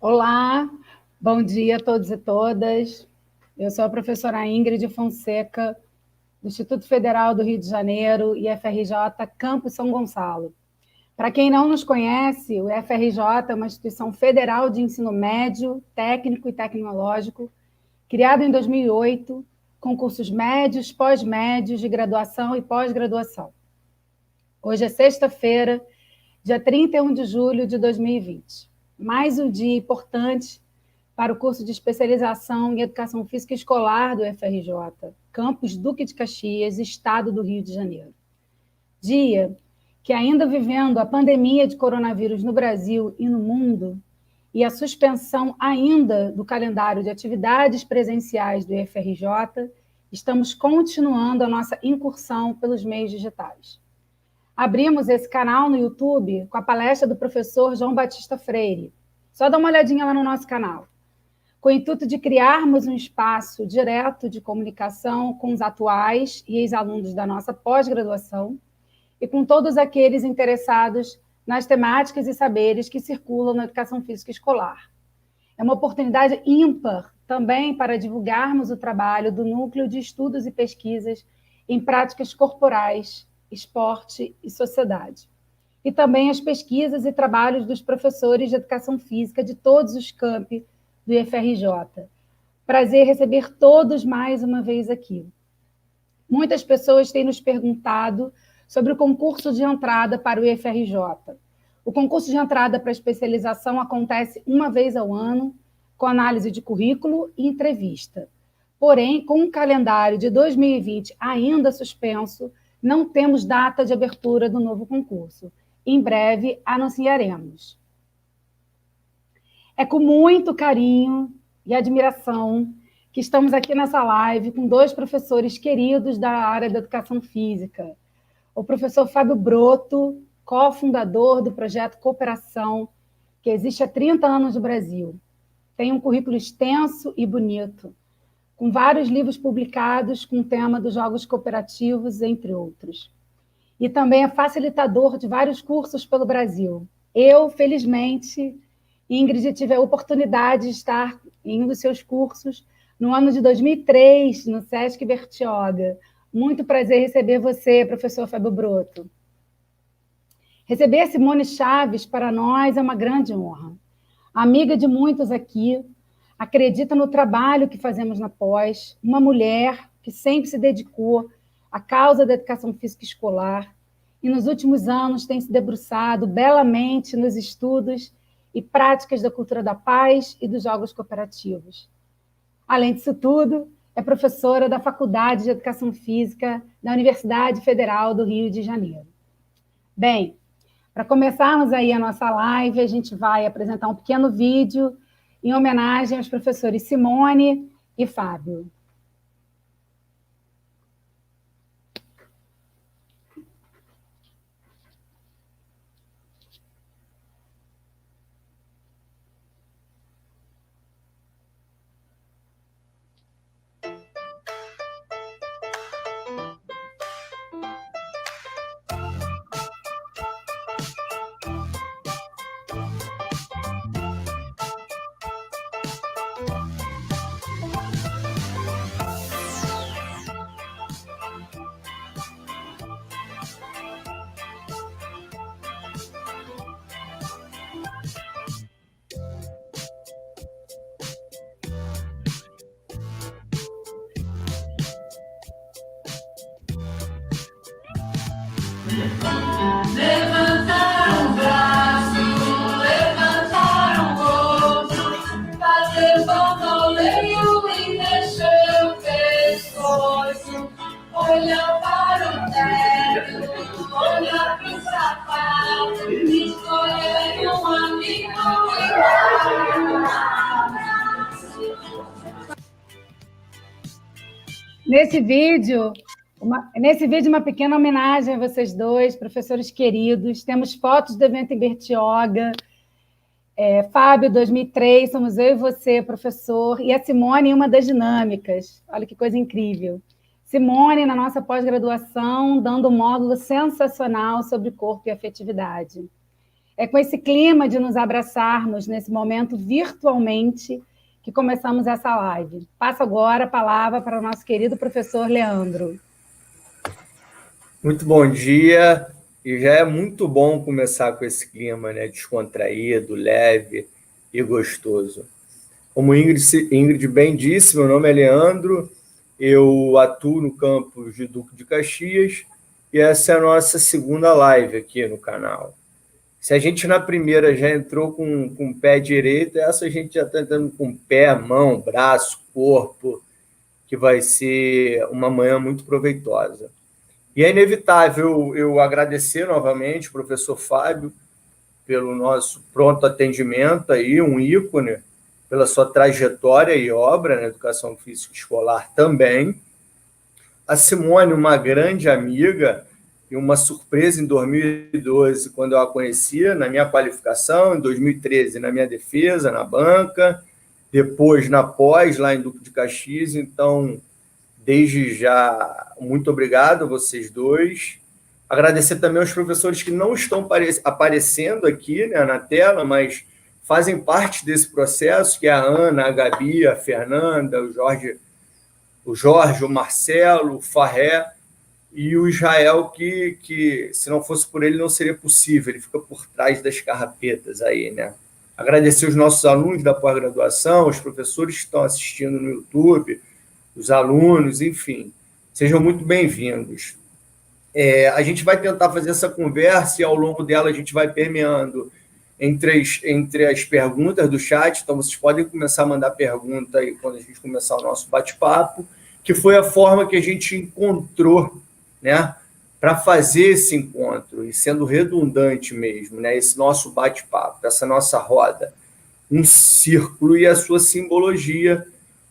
Olá, bom dia a todos e todas. Eu sou a professora Ingrid Fonseca, do Instituto Federal do Rio de Janeiro e FRJ Campus São Gonçalo. Para quem não nos conhece, o FRJ é uma instituição federal de ensino médio, técnico e tecnológico, criado em 2008, com cursos médios, pós-médios, de graduação e pós-graduação. Hoje é sexta-feira, dia 31 de julho de 2020. Mais um dia importante para o curso de especialização em Educação Física Escolar do FRJ, Campus Duque de Caxias, Estado do Rio de Janeiro. Dia que, ainda vivendo a pandemia de coronavírus no Brasil e no mundo, e a suspensão ainda do calendário de atividades presenciais do FRJ, estamos continuando a nossa incursão pelos meios digitais. Abrimos esse canal no YouTube com a palestra do professor João Batista Freire. Só dá uma olhadinha lá no nosso canal. Com o intuito de criarmos um espaço direto de comunicação com os atuais e ex-alunos da nossa pós-graduação e com todos aqueles interessados nas temáticas e saberes que circulam na educação física escolar. É uma oportunidade ímpar também para divulgarmos o trabalho do Núcleo de Estudos e Pesquisas em práticas corporais, esporte e sociedade. E também as pesquisas e trabalhos dos professores de educação física de todos os campi do IFRJ. Prazer receber todos mais uma vez aqui. Muitas pessoas têm nos perguntado sobre o concurso de entrada para o IFRJ. O concurso de entrada para a especialização acontece uma vez ao ano, com análise de currículo e entrevista. Porém, com o calendário de 2020 ainda suspenso, não temos data de abertura do novo concurso. Em breve, anunciaremos. É com muito carinho e admiração que estamos aqui nessa live com dois professores queridos da área da educação física. O professor Fábio Broto, cofundador do projeto Cooperação, que existe há 30 anos no Brasil. Tem um currículo extenso e bonito, com vários livros publicados com o tema dos jogos cooperativos, entre outros. E também é facilitador de vários cursos pelo Brasil. Eu, felizmente, Ingrid, tive a oportunidade de estar em um dos seus cursos no ano de 2003, no Sesc Bertioga. Muito prazer receber você, professor Fábio Broto. Receber a Simone Chaves para nós é uma grande honra. Amiga de muitos aqui, acredita no trabalho que fazemos na pós, uma mulher que sempre se dedicou à causa da educação física escolar e nos últimos anos tem se debruçado belamente nos estudos e práticas da cultura da paz e dos jogos cooperativos. Além disso tudo, é professora da Faculdade de Educação Física da Universidade Federal do Rio de Janeiro. Bem, para começarmos aí a nossa live, a gente vai apresentar um pequeno vídeo em homenagem aos professores Simone e Fábio. Levantar um braço, levantar o outro, fazer bamboleio e mexer o pescoço, olhar para o teto, olhar para o sapato, escolher um amigo e dar um abraço. Nesse vídeo, uma pequena homenagem a vocês dois, professores queridos. Temos fotos do evento em Bertioga. Fábio, 2003, somos eu e você, professor, e a Simone em uma das dinâmicas. Olha que coisa incrível. Simone, na nossa pós-graduação, dando um módulo sensacional sobre corpo e afetividade. É com esse clima de nos abraçarmos nesse momento virtualmente que começamos essa live. Passo agora a palavra para o nosso querido professor Leandro. Muito bom dia, e já é muito bom começar com esse clima, né, descontraído, leve e gostoso. Como Ingrid bem disse, meu nome é Leandro, eu atuo no campus de Duque de Caxias e essa é a nossa segunda live aqui no canal. Se a gente na primeira já entrou com o pé direito, essa a gente já está entrando com pé, mão, braço, corpo, que vai ser uma manhã muito proveitosa. E é inevitável eu agradecer novamente o professor Fábio pelo nosso pronto atendimento, aí, um ícone, pela sua trajetória e obra na educação física escolar também. A Simone, uma grande amiga, e uma surpresa em 2012, quando eu a conhecia, na minha qualificação, em 2013, na minha defesa, na banca, depois na pós, lá em Duque de Caxias. Então, desde já, muito obrigado a vocês dois. Agradecer também aos professores que não estão aparecendo aqui, né, na tela, mas fazem parte desse processo, que é a Ana, a Gabi, a Fernanda, o Jorge, o Marcelo, o Farré, e o Israel, que se não fosse por ele não seria possível, ele fica por trás das carrapetas aí, né? Agradecer os nossos alunos da pós-graduação, os professores que estão assistindo no YouTube, os alunos, enfim, sejam muito bem-vindos. A gente vai tentar fazer essa conversa e ao longo dela a gente vai permeando entre as perguntas do chat, então vocês podem começar a mandar pergunta aí quando a gente começar o nosso bate-papo, que foi a forma que a gente encontrou, né, para fazer esse encontro, e sendo redundante mesmo, né, esse nosso bate-papo, essa nossa roda, um círculo e a sua simbologia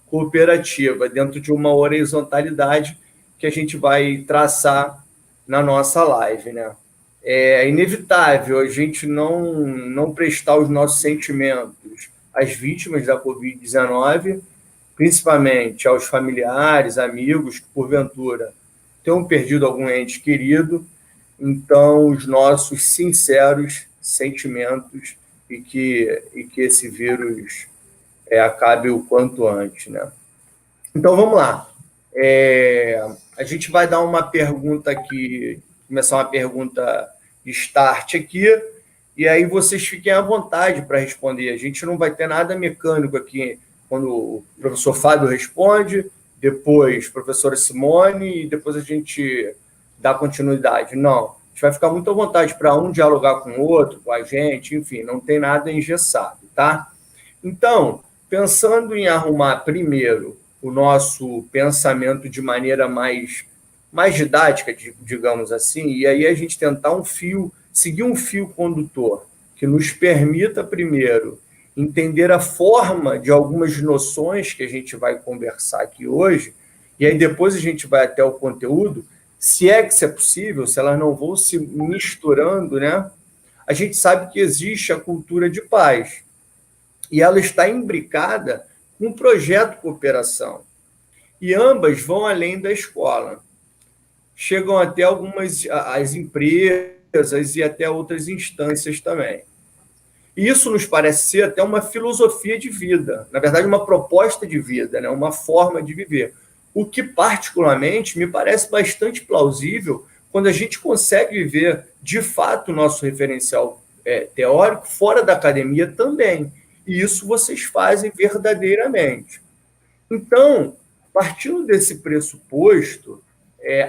cooperativa, dentro de uma horizontalidade que a gente vai traçar na nossa live, né? É inevitável a gente não prestar os nossos sentimentos às vítimas da Covid-19, principalmente aos familiares, amigos que, porventura, tenham perdido algum ente querido. Então, os nossos sinceros sentimentos e que esse vírus acabe o quanto antes, né? Então, vamos lá. A gente vai dar uma pergunta aqui, começar uma pergunta de start aqui, e aí vocês fiquem à vontade para responder. A gente não vai ter nada mecânico aqui, quando o professor Fábio responde, depois a professora Simone, e depois a gente dá continuidade. Não, a gente vai ficar muito à vontade para um dialogar com o outro, com a gente, enfim, não tem nada engessado, tá? Então, pensando em arrumar primeiro o nosso pensamento de maneira mais didática, digamos assim, e aí a gente tentar seguir um fio condutor que nos permita, primeiro, entender a forma de algumas noções que a gente vai conversar aqui hoje, e aí depois a gente vai até o conteúdo, se é que isso é possível, se elas não vão se misturando, né? A gente sabe que existe a cultura de paz, e ela está imbricada com um projeto cooperação. E ambas vão além da escola. Chegam até as empresas e até outras instâncias também. E isso nos parece ser até uma filosofia de vida, na verdade, uma proposta de vida, né? Uma forma de viver. O que, particularmente, me parece bastante plausível quando a gente consegue viver, de fato, o nosso referencial teórico fora da academia também. E isso vocês fazem verdadeiramente. Então, partindo desse pressuposto,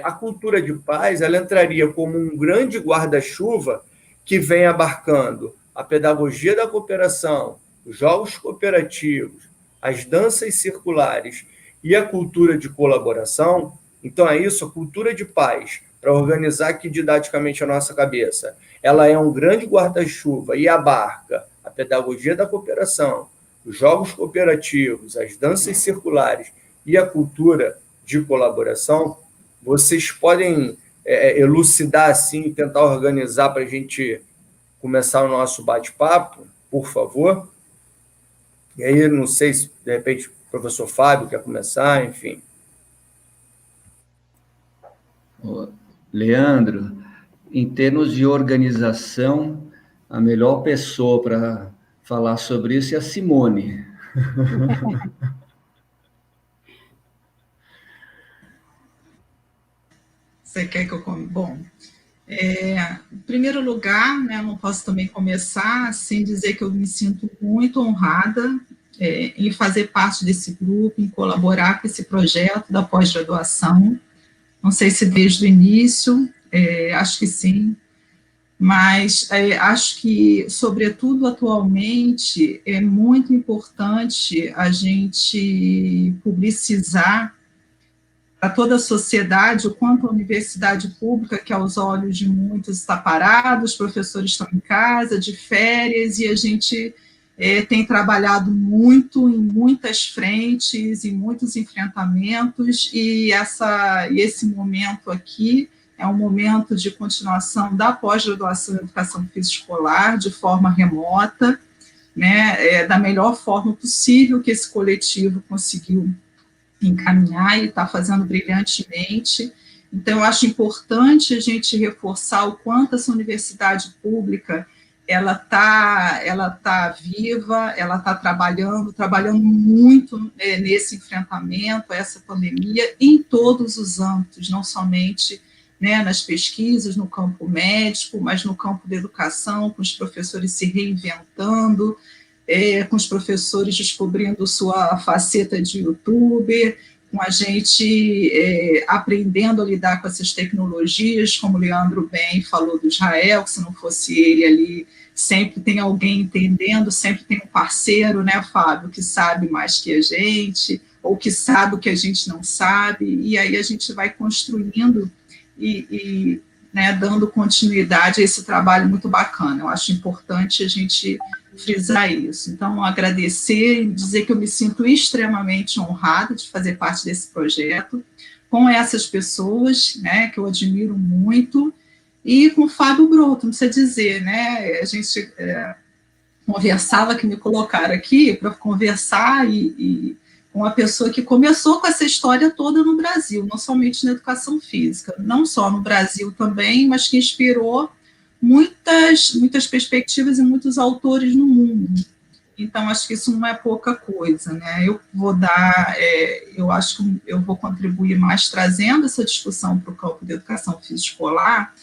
a cultura de paz ela entraria como um grande guarda-chuva que vem abarcando a pedagogia da cooperação, os jogos cooperativos, as danças circulares e a cultura de colaboração. Então, é isso, a cultura de paz, para organizar aqui didaticamente a nossa cabeça, ela é um grande guarda-chuva e abarca a pedagogia da cooperação, os jogos cooperativos, as danças circulares e a cultura de colaboração. Vocês podem elucidar assim, tentar organizar para a gente começar o nosso bate-papo, por favor? E aí, não sei se, de repente, o professor Fábio quer começar, enfim. Leandro, em termos de organização, a melhor pessoa para falar sobre isso é a Simone. Você quer que eu come? Bom, em primeiro lugar, né, não posso também começar sem dizer que eu me sinto muito honrada em fazer parte desse grupo, em colaborar com esse projeto da pós-graduação. Não sei se desde o início, acho que sim, mas acho que, sobretudo atualmente, é muito importante a gente publicizar para toda a sociedade o quanto a universidade pública, que aos olhos de muitos está parada, os professores estão em casa, de férias, e a gente tem trabalhado muito em muitas frentes, em muitos enfrentamentos, e esse momento aqui é um momento de continuação da pós-graduação em educação física escolar, de forma remota, né, da melhor forma possível que esse coletivo conseguiu encaminhar e está fazendo brilhantemente. Então, eu acho importante a gente reforçar o quanto essa universidade pública ela tá viva, ela está trabalhando muito nesse enfrentamento a essa pandemia em todos os âmbitos, não somente né, nas pesquisas, no campo médico, mas no campo da educação, com os professores se reinventando, com os professores descobrindo sua faceta de youtuber, com a gente aprendendo a lidar com essas tecnologias, como o Leandro bem falou do Israel, que se não fosse ele ali, sempre tem alguém entendendo, sempre tem um parceiro, né, Fábio, que sabe mais que a gente, ou que sabe o que a gente não sabe, e aí a gente vai construindo e né, dando continuidade a esse trabalho muito bacana. Eu acho importante a gente frisar isso. Então, agradecer e dizer que eu me sinto extremamente honrada de fazer parte desse projeto, com essas pessoas, né, que eu admiro muito, e com o Fábio Broto, não precisa dizer, né, a gente conversava, que me colocaram aqui para conversar com uma pessoa que começou com essa história toda no Brasil, não somente na educação física, não só no Brasil também, mas que inspirou muitas perspectivas e muitos autores no mundo. Então, acho que isso não é pouca coisa, né? Eu vou dar, eu acho que eu vou contribuir mais trazendo essa discussão para o campo da educação física escolar,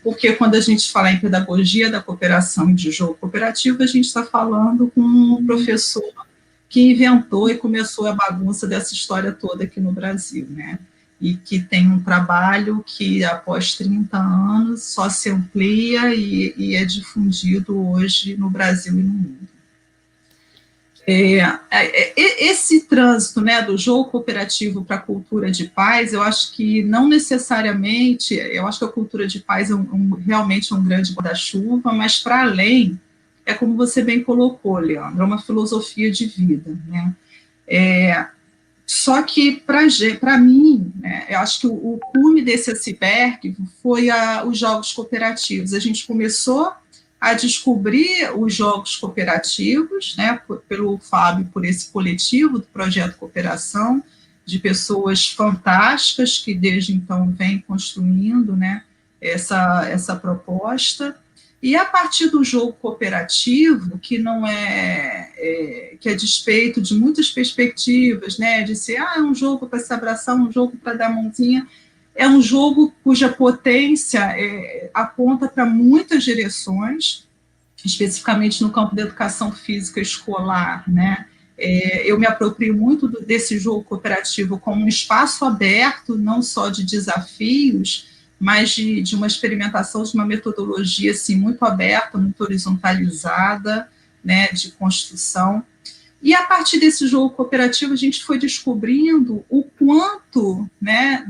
porque quando a gente fala em pedagogia da cooperação e de jogo cooperativo, a gente está falando com um professor que inventou e começou a bagunça dessa história toda aqui no Brasil, né? E que tem um trabalho que, após 30 anos, só se amplia e é difundido hoje no Brasil e no mundo. Esse trânsito, né, do jogo cooperativo para a cultura de paz, eu acho que não necessariamente, eu acho que a cultura de paz realmente é um grande guarda-chuva, mas para além, é como você bem colocou, Leandro, é uma filosofia de vida, né? Só que, para mim, né, eu acho que o cume desse iceberg foi os jogos cooperativos. A gente começou a descobrir os jogos cooperativos, né, pelo Fábio, por esse coletivo do Projeto Cooperação, de pessoas fantásticas que desde então vêm construindo, né, essa proposta. E a partir do jogo cooperativo, que não que é despeito de muitas perspectivas, né, de ser é um jogo para se abraçar, um jogo para dar mãozinha, é um jogo cuja potência aponta para muitas direções, especificamente no campo da educação física escolar, né? Eu me aproprio muito desse jogo cooperativo como um espaço aberto, não só de desafios, mas de uma experimentação, de uma metodologia assim, muito aberta, muito horizontalizada, né, de construção. E a partir desse jogo cooperativo, a gente foi descobrindo o quanto, né,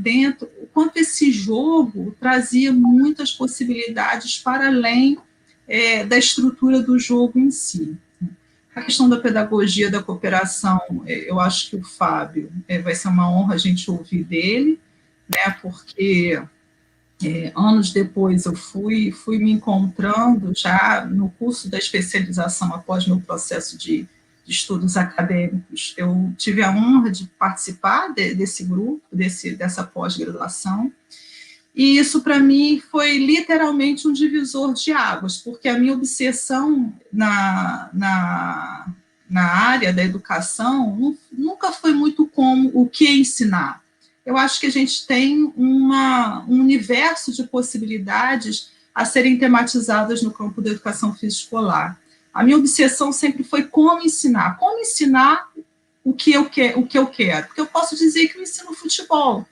o quanto esse jogo trazia muitas possibilidades para além da estrutura do jogo em si. A questão da pedagogia da cooperação, eu acho que o Fábio, vai ser uma honra a gente ouvir dele, né, porque anos depois eu fui me encontrando já no curso da especialização após meu processo de estudos acadêmicos. Eu tive a honra de participar desse grupo, dessa pós-graduação, e isso para mim foi literalmente um divisor de águas, porque a minha obsessão na área da educação nunca foi muito como o que ensinar. Eu acho que a gente tem um universo de possibilidades a serem tematizadas no campo da educação física escolar. A minha obsessão sempre foi como ensinar o que eu quero, porque eu posso dizer que eu ensino futebol,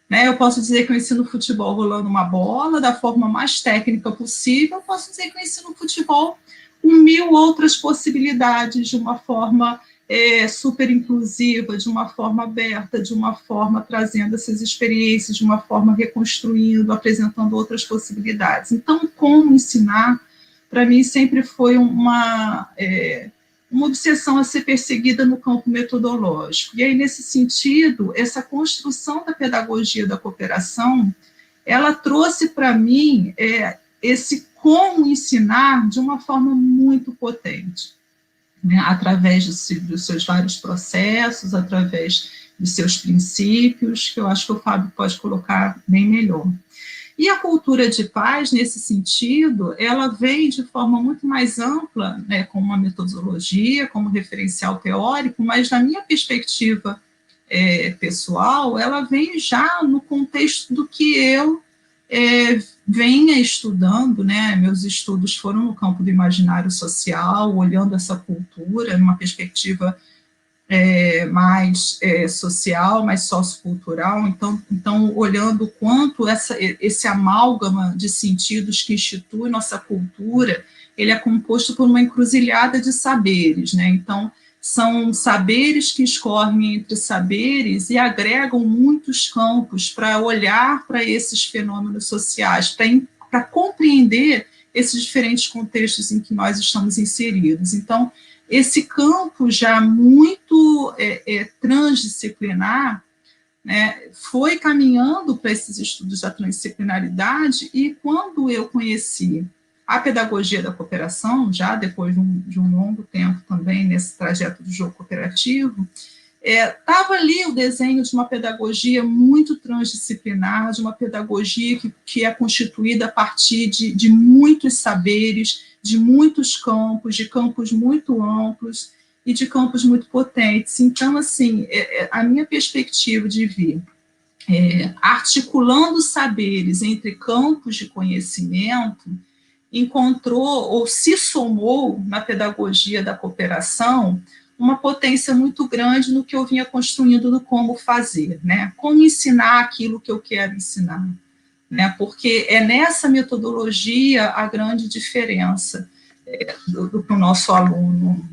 né? Eu posso dizer que eu ensino futebol rolando uma bola da forma mais técnica possível, eu posso dizer que eu ensino futebol com 1000 outras possibilidades, de uma forma super inclusiva, de uma forma aberta, de uma forma trazendo essas experiências, de uma forma reconstruindo, apresentando outras possibilidades. Então, como ensinar, para mim, sempre foi uma obsessão a ser perseguida no campo metodológico. E aí, nesse sentido, essa construção da pedagogia da cooperação, ela trouxe para mim esse como ensinar de uma forma muito potente, né, através dos seus vários processos, através dos seus princípios, que eu acho que o Fábio pode colocar bem melhor. E a cultura de paz, nesse sentido, ela vem de forma muito mais ampla, né, como uma metodologia, como referencial teórico, mas na minha perspectiva pessoal, ela vem já no contexto do que eu venha estudando, né, meus estudos foram no campo do imaginário social, olhando essa cultura, numa perspectiva mais social, mais sociocultural, então olhando o quanto esse amálgama de sentidos que institui nossa cultura, ele é composto por uma encruzilhada de saberes, né? Então, são saberes que escorrem entre saberes e agregam muitos campos para olhar para esses fenômenos sociais, para compreender esses diferentes contextos em que nós estamos inseridos. Então, esse campo já muito transdisciplinar, né, foi caminhando para esses estudos da transdisciplinaridade, e quando eu conheci a pedagogia da cooperação, já depois de um longo tempo também nesse trajeto do jogo cooperativo, estava ali o desenho de uma pedagogia muito transdisciplinar, de uma pedagogia que é constituída a partir de muitos saberes, de muitos campos, de campos muito amplos e de campos muito potentes. Então, assim, a minha perspectiva de vir articulando saberes entre campos de conhecimento, encontrou ou se somou na pedagogia da cooperação uma potência muito grande no que eu vinha construindo do como fazer, né? Como ensinar aquilo que eu quero ensinar, né? Porque é nessa metodologia a grande diferença do nosso aluno,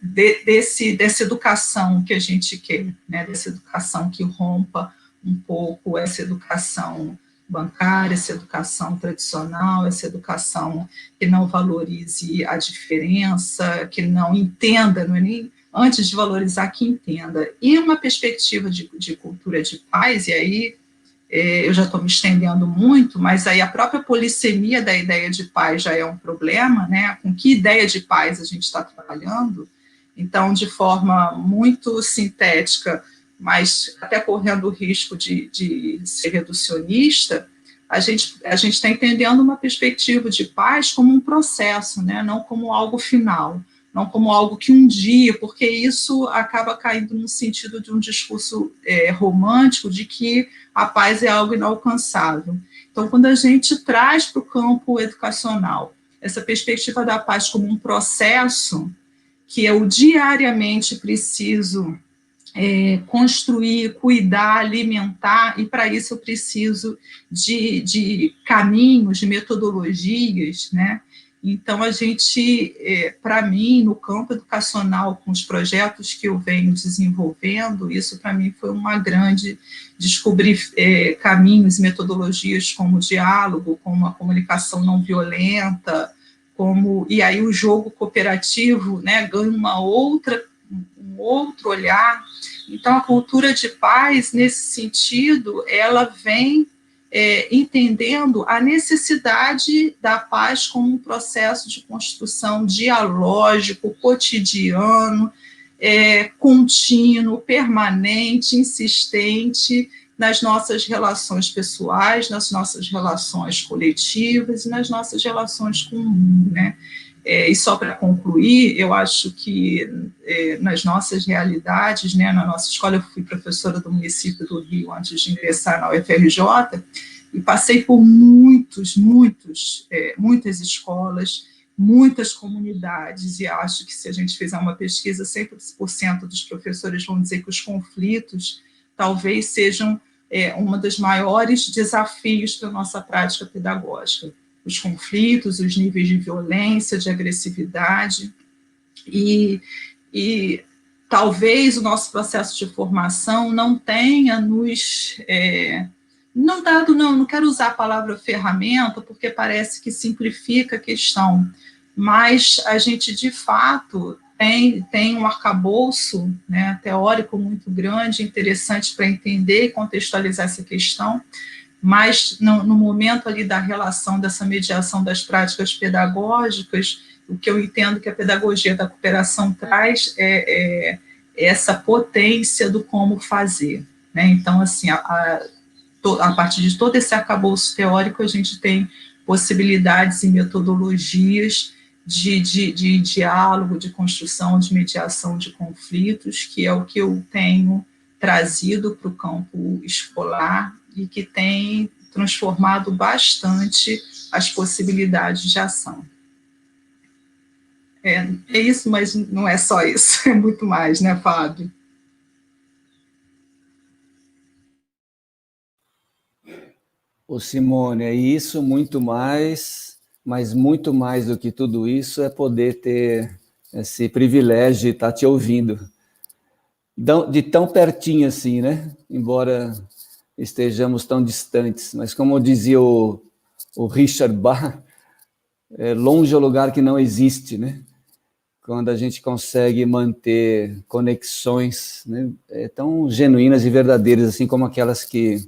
dessa educação que a gente quer, né? Dessa educação que rompa um pouco essa educação bancária, essa educação tradicional, essa educação que não valorize a diferença, que não entenda, não é nem antes de valorizar, que entenda. E uma perspectiva de cultura de paz, e aí eu já estou me estendendo muito, mas aí a própria polissemia da ideia de paz já é um problema, né? Com que ideia de paz a gente está trabalhando? Então, de forma muito sintética, mas até correndo o risco de ser reducionista, a gente está entendendo uma perspectiva de paz como um processo, né? Não como algo final, não como algo que um dia, porque isso acaba caindo no sentido de um discurso romântico de que a paz é algo inalcançável. Então, quando a gente traz para o campo educacional essa perspectiva da paz como um processo, que eu diariamente preciso construir, cuidar, alimentar, e para isso eu preciso de caminhos, de metodologias, né? Então, a gente, para mim, no campo educacional, com os projetos que eu venho desenvolvendo, isso para mim foi uma grande descobrir caminhos e metodologias como o diálogo, como a comunicação não violenta, e aí o jogo cooperativo, né, ganha um outro olhar. Então, a cultura de paz, nesse sentido, ela vem entendendo a necessidade da paz como um processo de construção dialógico, cotidiano, contínuo, permanente, insistente nas nossas relações pessoais, nas nossas relações coletivas e nas nossas relações com o mundo, né? E só para concluir, eu acho que nas nossas realidades, né, na nossa escola, eu fui professora do município do Rio antes de ingressar na UFRJ, e passei por muitas escolas, muitas comunidades, e acho que se a gente fizer uma pesquisa, 100% dos professores vão dizer que os conflitos talvez sejam um dos maiores desafios para a nossa prática pedagógica. Os conflitos, os níveis de violência, de agressividade, e talvez o nosso processo de formação não tenha nos... não quero usar a palavra ferramenta, porque parece que simplifica a questão, mas a gente, de fato, tem um arcabouço, né, teórico muito grande, interessante para entender e contextualizar essa questão, mas no momento ali da relação, dessa mediação das práticas pedagógicas, o que eu entendo que a pedagogia da cooperação traz é essa potência do como fazer, né? Então, assim, a partir de todo esse arcabouço teórico, a gente tem possibilidades e metodologias de diálogo, de construção, de mediação de conflitos, que é o que eu tenho trazido para o campo escolar, e que tem transformado bastante as possibilidades de ação. É isso, mas não é só isso, é muito mais, né, Fábio? Ô Simone, é isso, muito mais, mas muito mais do que tudo isso é poder ter esse privilégio de estar te ouvindo, de tão pertinho assim, né? Embora estejamos tão distantes, mas como dizia o Richard Bach, longe é o lugar que não existe, né? Quando a gente consegue manter conexões, né, tão genuínas e verdadeiras, assim como aquelas que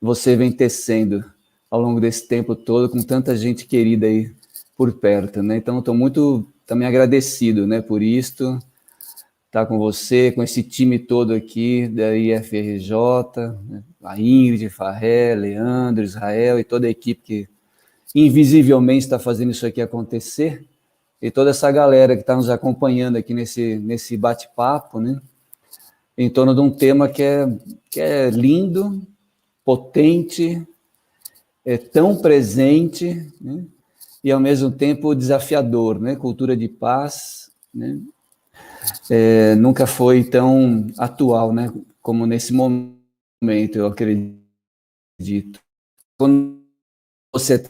você vem tecendo ao longo desse tempo todo, com tanta gente querida aí por perto, né? Então, estou muito também agradecido, né, por isto, estar com você, com esse time todo aqui da IFRJ, né, a Ingrid, Farré, Leandro, Israel e toda a equipe que invisivelmente está fazendo isso aqui acontecer, e toda essa galera que está nos acompanhando aqui nesse bate-papo, né, em torno de um tema que é lindo, potente, tão presente, né, e ao mesmo tempo desafiador, né, cultura de paz, né, nunca foi tão atual, né, como nesse momento, eu acredito. Quando você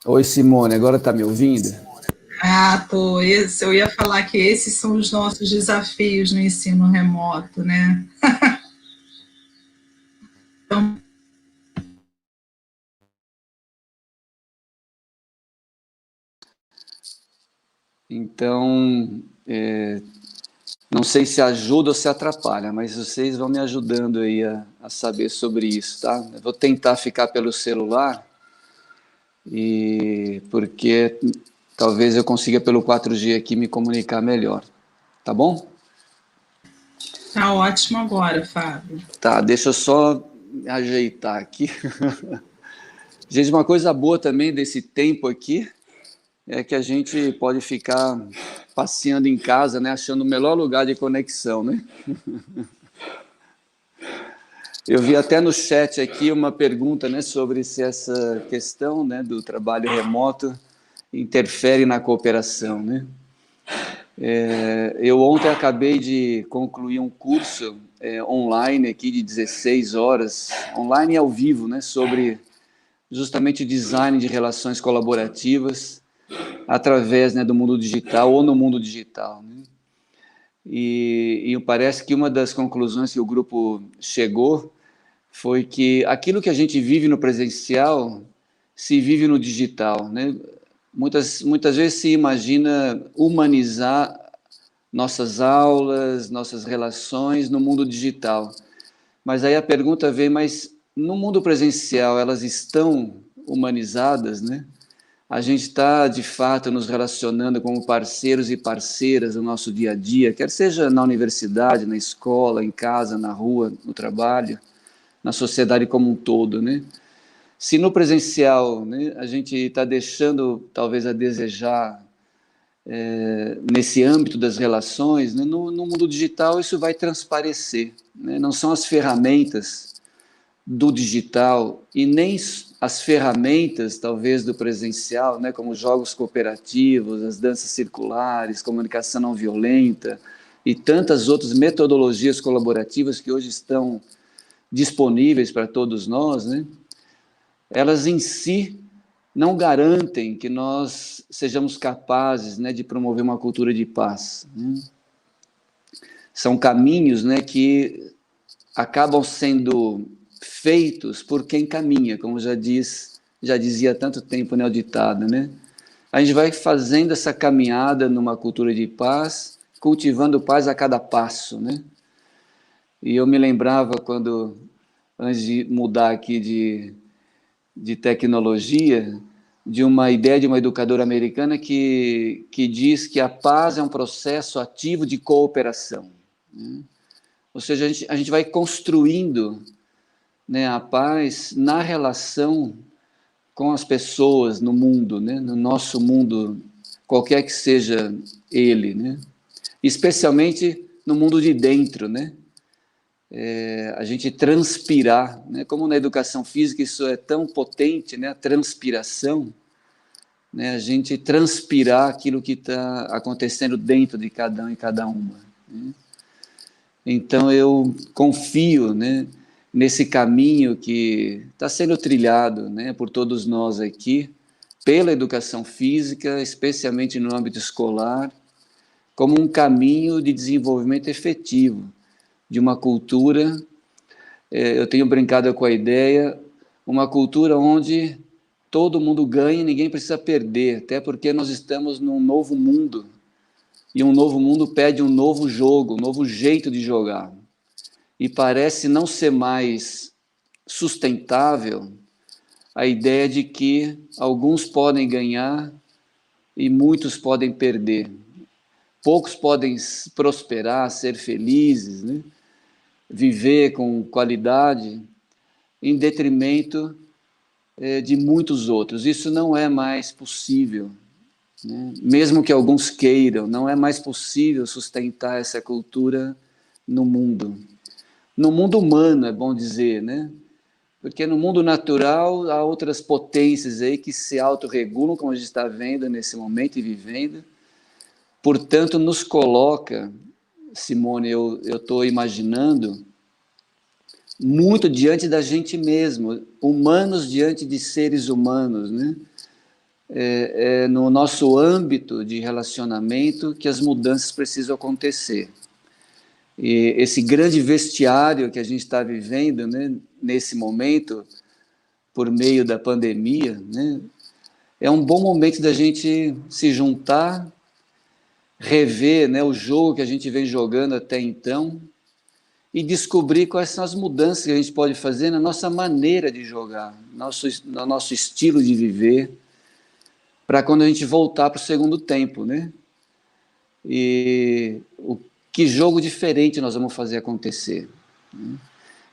Oi, Simone, agora está me ouvindo? Tô. Eu ia falar que esses são os nossos desafios no ensino remoto, né? Então, Então, não sei se ajuda ou se atrapalha, mas vocês vão me ajudando aí a saber sobre isso, tá? Eu vou tentar ficar pelo celular, porque talvez eu consiga pelo 4G aqui me comunicar melhor, tá bom? tá ótimo agora, Fábio. Tá, deixa eu só ajeitar aqui. Gente, uma coisa boa também desse tempo aqui é que a gente pode ficar passeando em casa, né, achando o melhor lugar de conexão, né? Eu vi até no chat aqui uma pergunta, né, sobre se essa questão, né, do trabalho remoto interfere na cooperação, né? Eu ontem acabei de concluir um curso online aqui de 16 horas, online e ao vivo, né, sobre justamente design de relações colaborativas através, né, do mundo digital ou no mundo digital, né? E parece que uma das conclusões que o grupo chegou foi que aquilo que a gente vive no presencial se vive no digital, né? Muitas vezes se imagina humanizar nossas aulas, nossas relações no mundo digital. Mas aí a pergunta vem, mas no mundo presencial elas estão humanizadas, né? A gente está, de fato, nos relacionando como parceiros e parceiras no nosso dia a dia, quer seja na universidade, na escola, em casa, na rua, no trabalho, na sociedade como um todo, né? Se no presencial, né, a gente está deixando, talvez, a desejar nesse âmbito das relações, né, no mundo digital isso vai transparecer, né? Não são as ferramentas do digital e nem as ferramentas, talvez, do presencial, né, como jogos cooperativos, as danças circulares, comunicação não violenta e tantas outras metodologias colaborativas que hoje estão disponíveis para todos nós, né, elas em si não garantem que nós sejamos capazes, né, de promover uma cultura de paz, né? São caminhos, né, que acabam sendo feitos por quem caminha, como já dizia há tanto tempo, né, o ditado, né? A gente vai fazendo essa caminhada numa cultura de paz, cultivando paz a cada passo, né? E eu me lembrava quando, antes de mudar aqui de tecnologia, de uma ideia de uma educadora americana que diz que a paz é um processo ativo de cooperação, né? Ou seja, a gente vai construindo, né, a paz na relação com as pessoas no mundo, né, no nosso mundo, qualquer que seja ele, né? Especialmente no mundo de dentro, né? A gente transpirar, né? Como na educação física isso é tão potente, né? A transpiração, né? A gente transpirar aquilo que está acontecendo dentro de cada um e cada uma, né? Então eu confio, né, nesse caminho que está sendo trilhado, né, por todos nós aqui, pela educação física, especialmente no âmbito escolar, como um caminho de desenvolvimento efetivo de uma cultura. Eu tenho brincado com a ideia, uma cultura onde todo mundo ganha e ninguém precisa perder, até porque nós estamos num novo mundo, e um novo mundo pede um novo jogo, um novo jeito de jogar. E parece não ser mais sustentável a ideia de que alguns podem ganhar e muitos podem perder. Poucos podem prosperar, ser felizes, né? Viver com qualidade, em detrimento de muitos outros. Isso não é mais possível, né? Mesmo que alguns queiram, não é mais possível sustentar essa cultura no mundo. No mundo humano, é bom dizer, né? Porque no mundo natural há outras potências aí que se autorregulam, como a gente está vendo nesse momento e vivendo. Portanto, nos coloca, Simone, eu estou imaginando, muito diante da gente mesmo, humanos diante de seres humanos, né? No nosso âmbito de relacionamento que as mudanças precisam acontecer. E esse grande vestiário que a gente está vivendo, né, nesse momento, por meio da pandemia, né, é um bom momento da gente se juntar, rever, né, o jogo que a gente vem jogando até então e descobrir quais são as mudanças que a gente pode fazer na nossa maneira de jogar, no nosso estilo de viver, para quando a gente voltar para o segundo tempo, né? E que jogo diferente nós vamos fazer acontecer, né?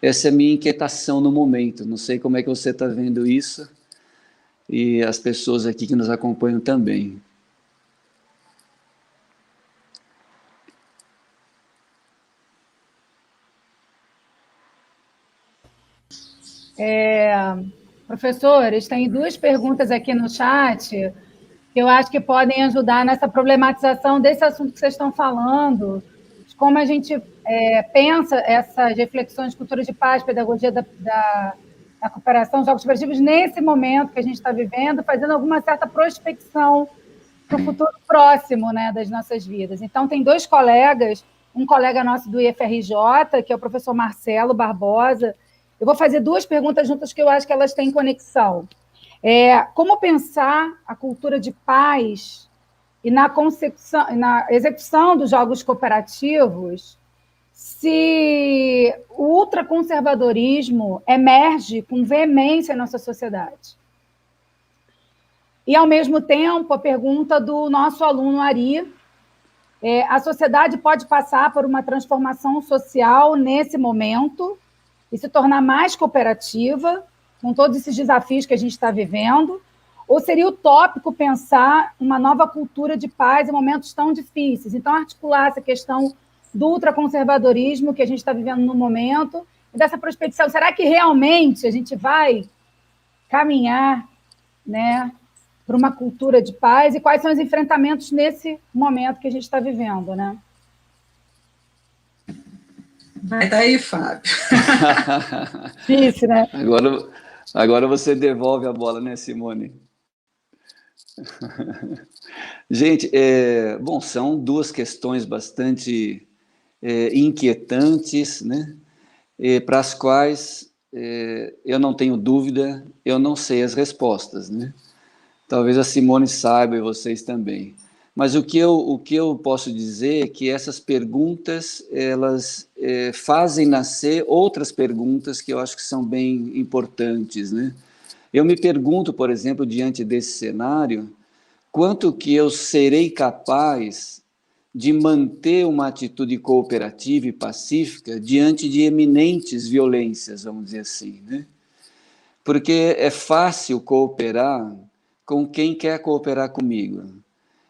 Essa é a minha inquietação no momento. Não sei como é que você está vendo isso e as pessoas aqui que nos acompanham também. Professores, tem duas perguntas aqui no chat que eu acho que podem ajudar nessa problematização desse assunto que vocês estão falando, de como a gente pensa essas reflexões de cultura de paz, pedagogia da cooperação, jogos cooperativos, nesse momento que a gente está vivendo, fazendo alguma certa prospecção para o futuro próximo, né, das nossas vidas. Então, tem dois colegas, um colega nosso do IFRJ, que é o professor Marcelo Barbosa. Eu vou fazer duas perguntas juntas que eu acho que elas têm conexão. Como pensar a cultura de paz e na execução dos jogos cooperativos se o ultraconservadorismo emerge com veemência em nossa sociedade? E, ao mesmo tempo, a pergunta do nosso aluno Ari, a sociedade pode passar por uma transformação social nesse momento e se tornar mais cooperativa, com todos esses desafios que a gente está vivendo, ou seria utópico pensar uma nova cultura de paz em momentos tão difíceis? Então, articular essa questão do ultraconservadorismo que a gente está vivendo no momento, e dessa prospecção, será que realmente a gente vai caminhar, né, para uma cultura de paz, e quais são os enfrentamentos nesse momento que a gente está vivendo, né? Vai daí, Fábio. Difícil, né? Agora você devolve a bola, né, Simone? Gente, bom, são duas questões bastante inquietantes, né? Para as quais eu não tenho dúvida, eu não sei as respostas, né? Talvez a Simone saiba e vocês também. Mas o que eu posso dizer é que essas perguntas, elas fazem nascer outras perguntas que eu acho que são bem importantes, né? Eu me pergunto, por exemplo, diante desse cenário, quanto que eu serei capaz de manter uma atitude cooperativa e pacífica diante de eminentes violências, vamos dizer assim, né? Porque é fácil cooperar com quem quer cooperar comigo.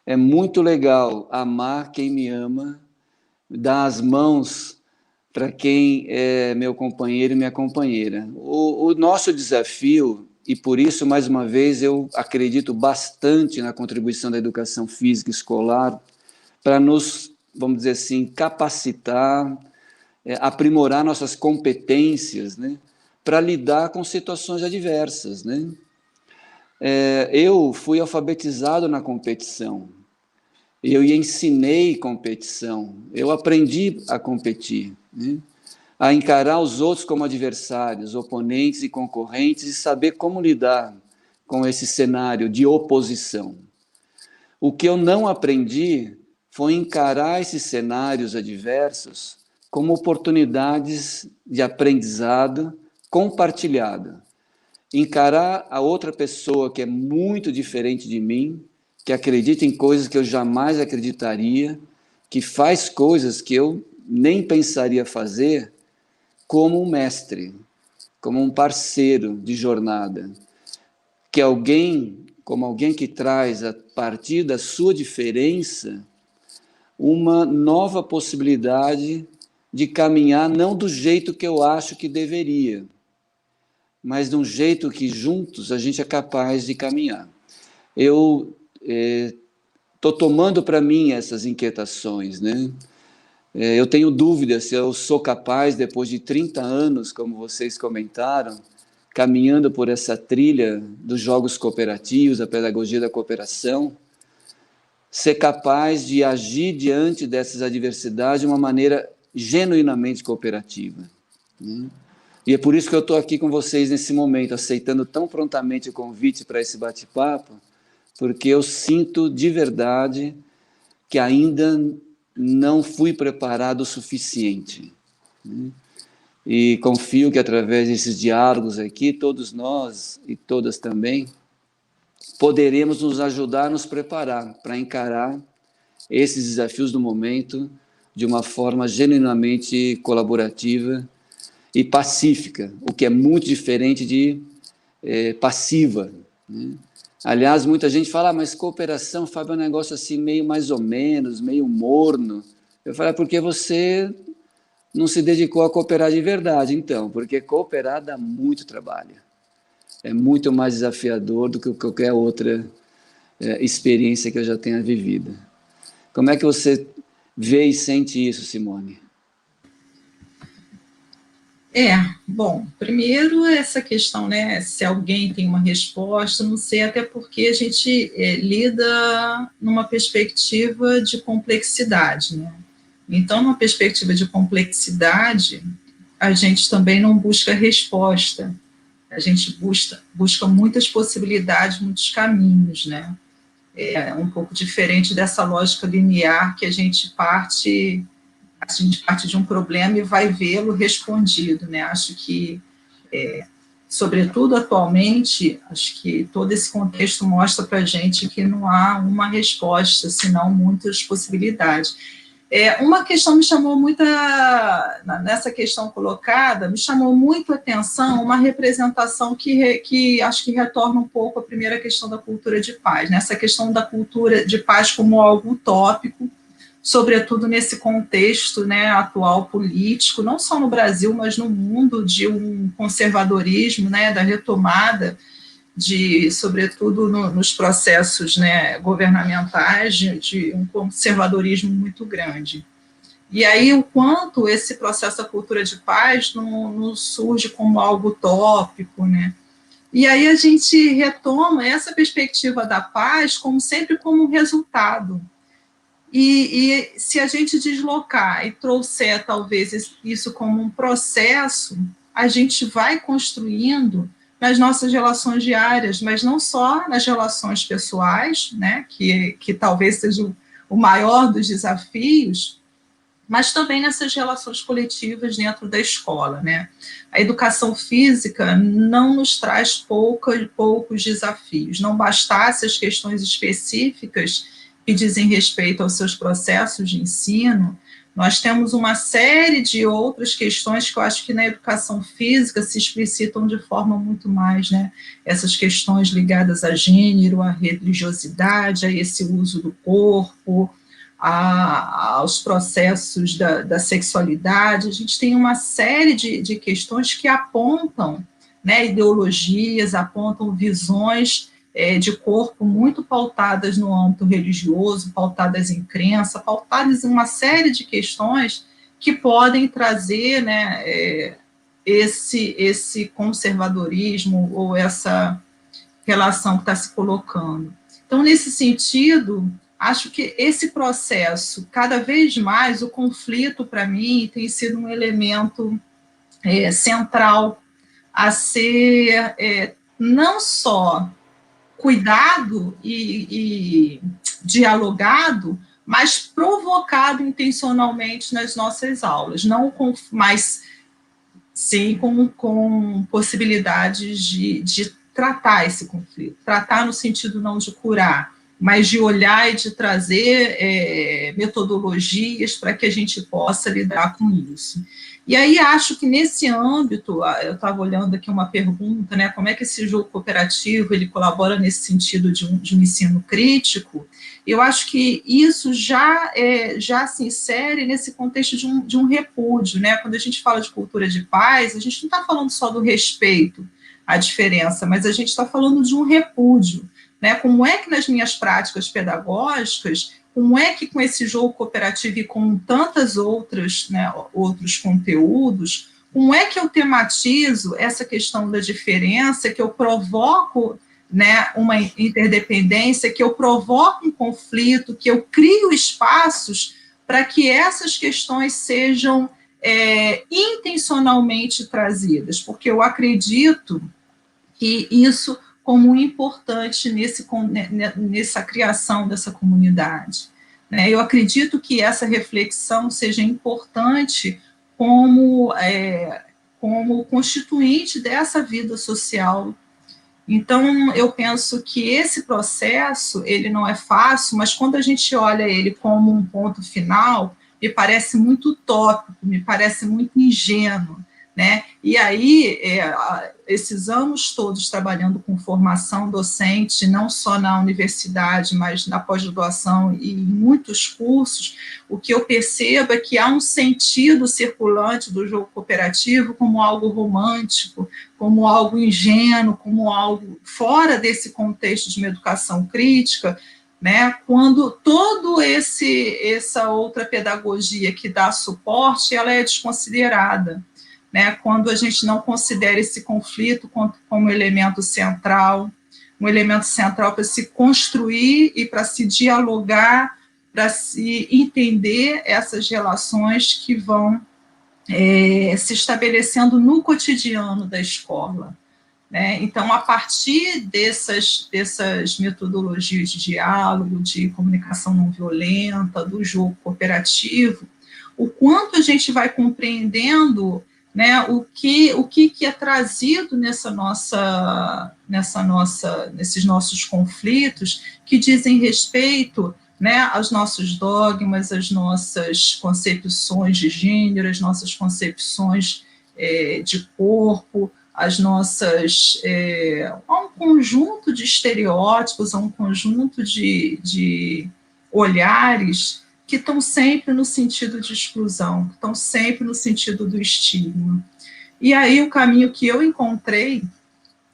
É muito legal amar quem me ama, dar as mãos para quem é meu companheiro e minha companheira. O nosso desafio, e por isso, mais uma vez, eu acredito bastante na contribuição da educação física escolar para nos, vamos dizer assim, capacitar, aprimorar nossas competências, né, para lidar com situações adversas, né? Eu fui alfabetizado na competição, eu ensinei competição, eu aprendi a competir, né? A encarar os outros como adversários, oponentes e concorrentes e saber como lidar com esse cenário de oposição. O que eu não aprendi foi encarar esses cenários adversos como oportunidades de aprendizado compartilhado. Encarar a outra pessoa que é muito diferente de mim, que acredita em coisas que eu jamais acreditaria, que faz coisas que eu nem pensaria fazer, como um mestre, como um parceiro de jornada, que como alguém que traz, a partir da sua diferença, uma nova possibilidade de caminhar não do jeito que eu acho que deveria, mas de um jeito que juntos a gente é capaz de caminhar. Eu estou tomando para mim essas inquietações, né? Eu tenho dúvida se eu sou capaz, depois de 30 anos, como vocês comentaram, caminhando por essa trilha dos jogos cooperativos, a pedagogia da cooperação, ser capaz de agir diante dessas adversidades de uma maneira genuinamente cooperativa, né? E é por isso que eu estou aqui com vocês nesse momento, aceitando tão prontamente o convite para esse bate-papo, porque eu sinto de verdade que ainda não fui preparado o suficiente, né? E confio que através desses diálogos aqui, todos nós e todas também, poderemos nos ajudar a nos preparar para encarar esses desafios do momento de uma forma genuinamente colaborativa e pacífica, o que é muito diferente de passiva, né? Aliás, muita gente fala, mas cooperação, Fábio, é um negócio assim meio mais ou menos, meio morno. Eu falo, porque você não se dedicou a cooperar de verdade, então, porque cooperar dá muito trabalho. É muito mais desafiador do que qualquer outra experiência que eu já tenha vivido. Como é que você vê e sente isso, Simone? Bom, primeiro essa questão, né, se alguém tem uma resposta, não sei, até porque a gente lida numa perspectiva de complexidade, né? Então, numa perspectiva de complexidade, a gente também não busca resposta, a gente busca muitas possibilidades, muitos caminhos, né? É um pouco diferente dessa lógica linear que a gente parte de um problema e vai vê-lo respondido, né? Acho que, sobretudo atualmente, acho que todo esse contexto mostra para a gente que não há uma resposta, senão muitas possibilidades. Uma questão me chamou muito, nessa questão colocada, me chamou muito a atenção uma representação que acho que retorna um pouco à primeira questão da cultura de paz, né? Essa questão da cultura de paz como algo utópico, sobretudo nesse contexto, né, atual político, não só no Brasil, mas no mundo, de um conservadorismo, né, da retomada, sobretudo nos processos, né, governamentais, de um conservadorismo muito grande. E aí, o quanto esse processo da cultura de paz não surge como algo utópico, né? E aí a gente retoma essa perspectiva da paz sempre como um resultado. E se a gente deslocar e trouxer, talvez, isso como um processo, a gente vai construindo nas nossas relações diárias, mas não só nas relações pessoais, né, que talvez seja o maior dos desafios, mas também nessas relações coletivas dentro da escola, né? A educação física não nos traz poucos desafios. Não bastasse as questões específicas que dizem respeito aos seus processos de ensino, nós temos uma série de outras questões que eu acho que na educação física se explicitam de forma muito mais, né? Essas questões ligadas a gênero, à religiosidade, a esse uso do corpo, aos processos da sexualidade. A gente tem uma série de questões que apontam, né, ideologias, apontam visões de corpo muito pautadas no âmbito religioso, pautadas em crença, pautadas em uma série de questões que podem trazer, né, esse conservadorismo ou essa relação que está se colocando. Então, nesse sentido, acho que esse processo, cada vez mais, o conflito, para mim, tem sido um elemento central a ser não só cuidado e dialogado, mas provocado intencionalmente nas nossas aulas, não mas sim com possibilidades de tratar esse conflito, tratar no sentido não de curar, mas de olhar e de trazer metodologias para que a gente possa lidar com isso. E aí acho que nesse âmbito, eu estava olhando aqui uma pergunta, né, como é que esse jogo cooperativo ele colabora nesse sentido de um ensino crítico. Eu acho que isso já se insere nesse contexto de um repúdio, né? Quando a gente fala de cultura de paz, a gente não está falando só do respeito à diferença, mas a gente está falando de um repúdio, né? Como é que nas minhas práticas pedagógicas, como é que com esse jogo cooperativo e com tantas outras, né, outros conteúdos, como é que eu tematizo essa questão da diferença, que eu provoco, né, uma interdependência, que eu provoco um conflito, que eu crio espaços para que essas questões sejam intencionalmente trazidas, porque eu acredito que isso como importante nessa criação dessa comunidade. Né? Eu acredito que essa reflexão seja importante como constituinte dessa vida social. Então, eu penso que esse processo, ele não é fácil, mas quando a gente olha ele como um ponto final, me parece muito utópico, me parece muito ingênuo, né? E aí, esses anos todos trabalhando com formação docente, não só na universidade, mas na pós-graduação e em muitos cursos, o que eu percebo é que há um sentido circulante do jogo cooperativo como algo romântico, como algo ingênuo, como algo fora desse contexto de uma educação crítica, né, quando toda essa outra pedagogia que dá suporte, ela é desconsiderada. Né, quando a gente não considera esse conflito como elemento central, um elemento central para se construir e para se dialogar, para se entender essas relações que vão se estabelecendo no cotidiano da escola. Né? Então, a partir dessas metodologias de diálogo, de comunicação não violenta, do jogo cooperativo, o quanto a gente vai compreendendo, né, o que é trazido nesses nossos conflitos, que dizem respeito, né, aos nossos dogmas, às nossas concepções de gênero, às nossas concepções de corpo, a um conjunto de estereótipos, a um conjunto de olhares que estão sempre no sentido de exclusão, que estão sempre no sentido do estigma. E aí o caminho que eu encontrei,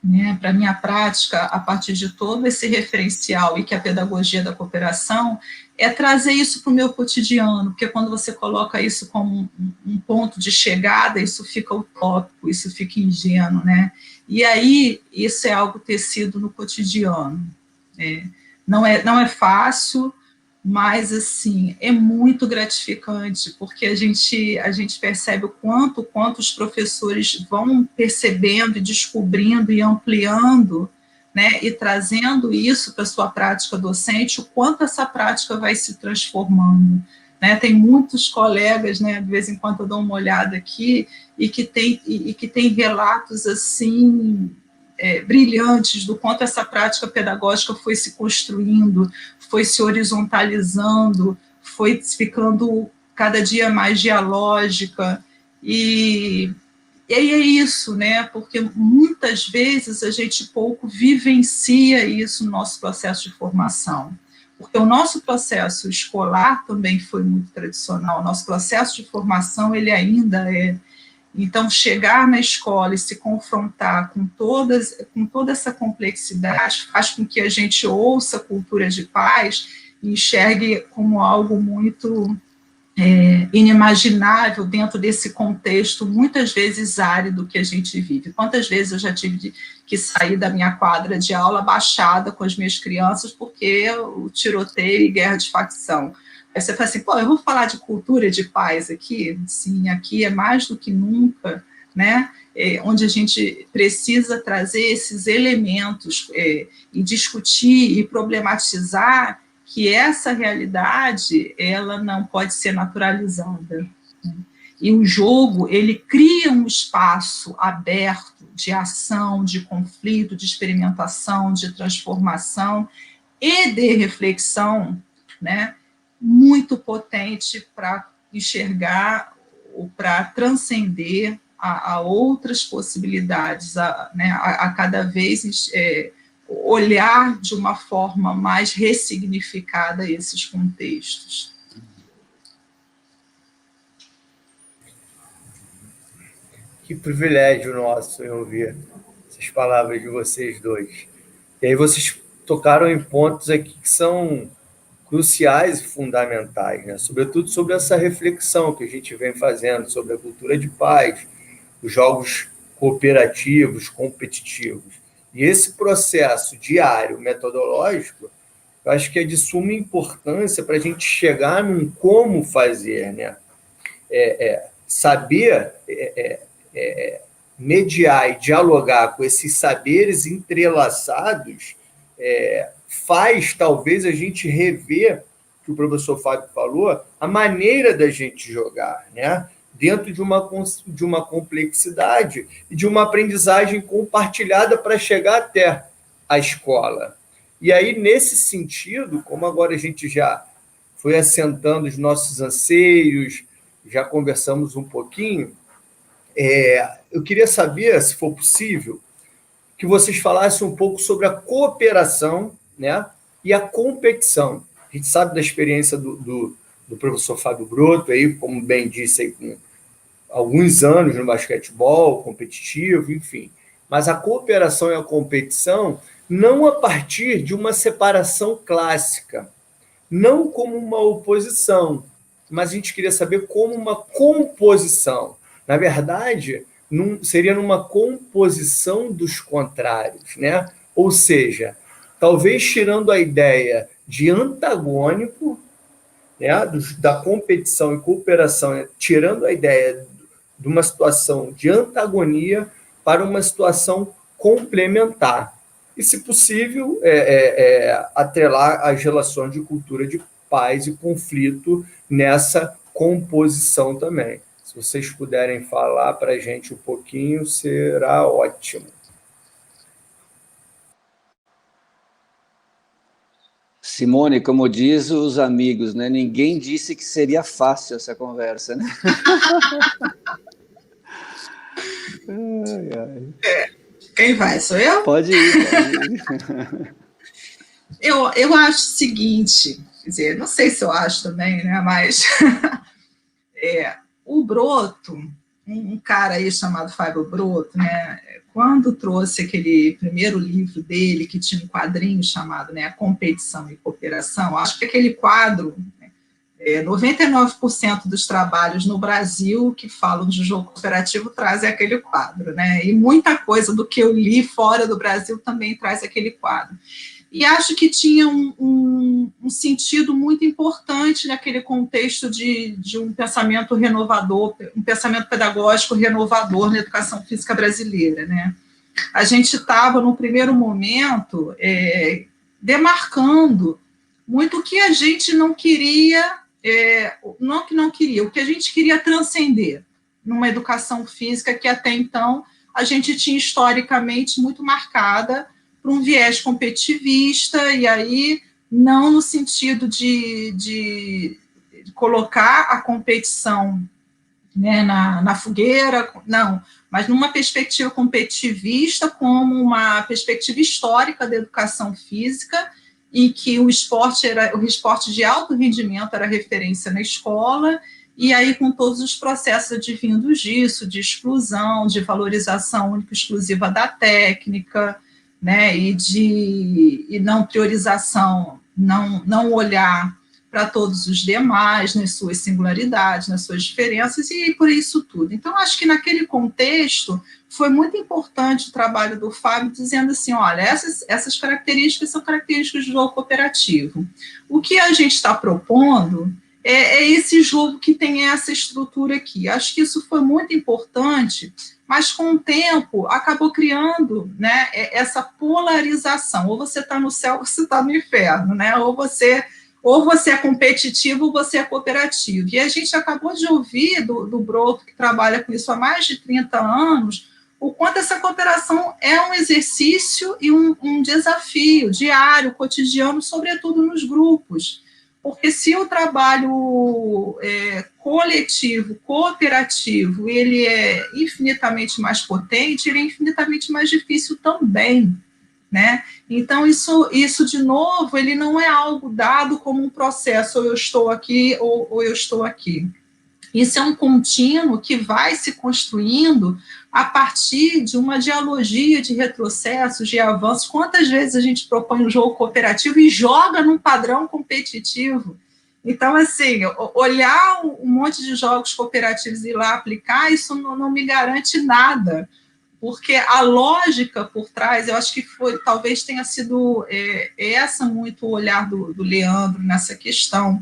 né, para a minha prática, a partir de todo esse referencial e que a pedagogia da cooperação, é trazer isso para o meu cotidiano, porque quando você coloca isso como um ponto de chegada, isso fica utópico, isso fica ingênuo, né? E aí, isso é algo tecido no cotidiano. Não é fácil, mas, assim, é muito gratificante, porque a gente percebe o quanto os professores vão percebendo e descobrindo e ampliando, né, e trazendo isso para a sua prática docente, o quanto essa prática vai se transformando, né? Tem muitos colegas, né, de vez em quando eu dou uma olhada aqui, e que tem relatos, assim, brilhantes do quanto essa prática pedagógica foi se construindo, foi se horizontalizando, foi ficando cada dia mais dialógica, e aí é isso, né? Porque muitas vezes a gente pouco vivencia isso no nosso processo de formação. Porque o nosso processo escolar também foi muito tradicional, o nosso processo de formação, ele ainda é. Então, chegar na escola e se confrontar com toda essa complexidade faz com que a gente ouça a cultura de paz e enxergue como algo muito inimaginável dentro desse contexto, muitas vezes árido que a gente vive. Quantas vezes eu já tive que sair da minha quadra de aula baixada com as minhas crianças porque o tiroteio e guerra de facção. Aí você fala assim, pô, eu vou falar de cultura de paz aqui? Sim, aqui é mais do que nunca, né? Onde a gente precisa trazer esses elementos e discutir e problematizar que essa realidade, ela não pode ser naturalizada. E o jogo, ele cria um espaço aberto de ação, de conflito, de experimentação, de transformação e de reflexão, né, muito potente para enxergar ou para transcender a outras possibilidades, a cada vez olhar de uma forma mais ressignificada esses contextos. Que privilégio nosso em ouvir essas palavras de vocês dois. E aí vocês tocaram em pontos aqui que são cruciais e fundamentais, né? Sobretudo sobre essa reflexão que a gente vem fazendo sobre a cultura de paz, os jogos cooperativos, competitivos. E esse processo diário, metodológico, eu acho que é de suma importância para a gente chegar num como fazer, né? Saber mediar e dialogar com esses saberes entrelaçados faz, talvez, a gente rever, que o professor Fábio falou, a maneira da gente jogar, né? Dentro de uma complexidade e de uma aprendizagem compartilhada para chegar até a escola. E aí, nesse sentido, como agora a gente já foi assentando os nossos anseios, já conversamos um pouquinho, eu queria saber, se for possível, que vocês falassem um pouco sobre a cooperação, né, e a competição. A gente sabe da experiência do professor Fábio Broto, aí, como bem disse, aí, com alguns anos no basquetebol competitivo, enfim. Mas a cooperação e a competição não a partir de uma separação clássica, não como uma oposição, mas a gente queria saber como uma composição. Na verdade, seria numa composição dos contrários, né? Ou seja, talvez tirando a ideia de antagônico, né, da competição e cooperação, tirando a ideia de uma situação de antagonia para uma situação complementar. E, se possível, atrelar as relações de cultura de paz e conflito nessa composição também. Se vocês puderem falar para a gente um pouquinho, será ótimo. Simone, como diz os amigos, né? Ninguém disse que seria fácil essa conversa, né? Quem vai? Sou eu? Pode ir. Eu acho o seguinte, quer dizer, não sei se eu acho também, né? Mas o Broto, um cara aí chamado Fábio Broto, né? Quando trouxe aquele primeiro livro dele, que tinha um quadrinho chamado, né, A Competição e Cooperação, acho que aquele quadro, 99% dos trabalhos no Brasil que falam de jogo cooperativo trazem aquele quadro, né? E muita coisa do que eu li fora do Brasil também traz aquele quadro. E acho que tinha um sentido muito importante naquele contexto de um pensamento renovador, um pensamento pedagógico renovador na educação física brasileira, né? A gente estava, no primeiro momento, demarcando muito o que a gente não queria não que não queria, o que a gente queria transcender numa educação física que até então a gente tinha historicamente muito marcada por um viés competitivista, e aí não no sentido de colocar a competição, né, na fogueira, não, mas numa perspectiva competitivista, como uma perspectiva histórica da educação física, em que o esporte de alto rendimento era referência na escola, e aí com todos os processos advindos disso, de exclusão, de valorização única e exclusiva da técnica, né, e não priorização, não olhar para todos os demais, nas suas singularidades, nas suas diferenças, e por isso tudo. Então, acho que naquele contexto foi muito importante o trabalho do Fábio, dizendo assim, olha, essas características são características do jogo cooperativo. O que a gente está propondo é esse jogo que tem essa estrutura aqui. Acho que isso foi muito importante, mas com o tempo acabou criando, né, essa polarização. Ou você está no céu ou você está no inferno, né? Ou você é competitivo ou você é cooperativo. E a gente acabou de ouvir do Broto, que trabalha com isso há mais de 30 anos, o quanto essa cooperação é um exercício e um desafio diário, cotidiano, sobretudo nos grupos. Porque se o trabalho coletivo, cooperativo, ele é infinitamente mais potente, ele é infinitamente mais difícil também, né? Então, isso, de novo, ele não é algo dado como um processo, ou eu estou aqui, ou eu estou aqui. Isso é um contínuo que vai se construindo a partir de uma dialogia de retrocessos, de avanços. Quantas vezes a gente propõe um jogo cooperativo e joga num padrão competitivo? Então, assim, olhar um monte de jogos cooperativos e ir lá aplicar, isso não me garante nada, porque a lógica por trás, eu acho que talvez tenha sido essa muito o olhar do Leandro nessa questão.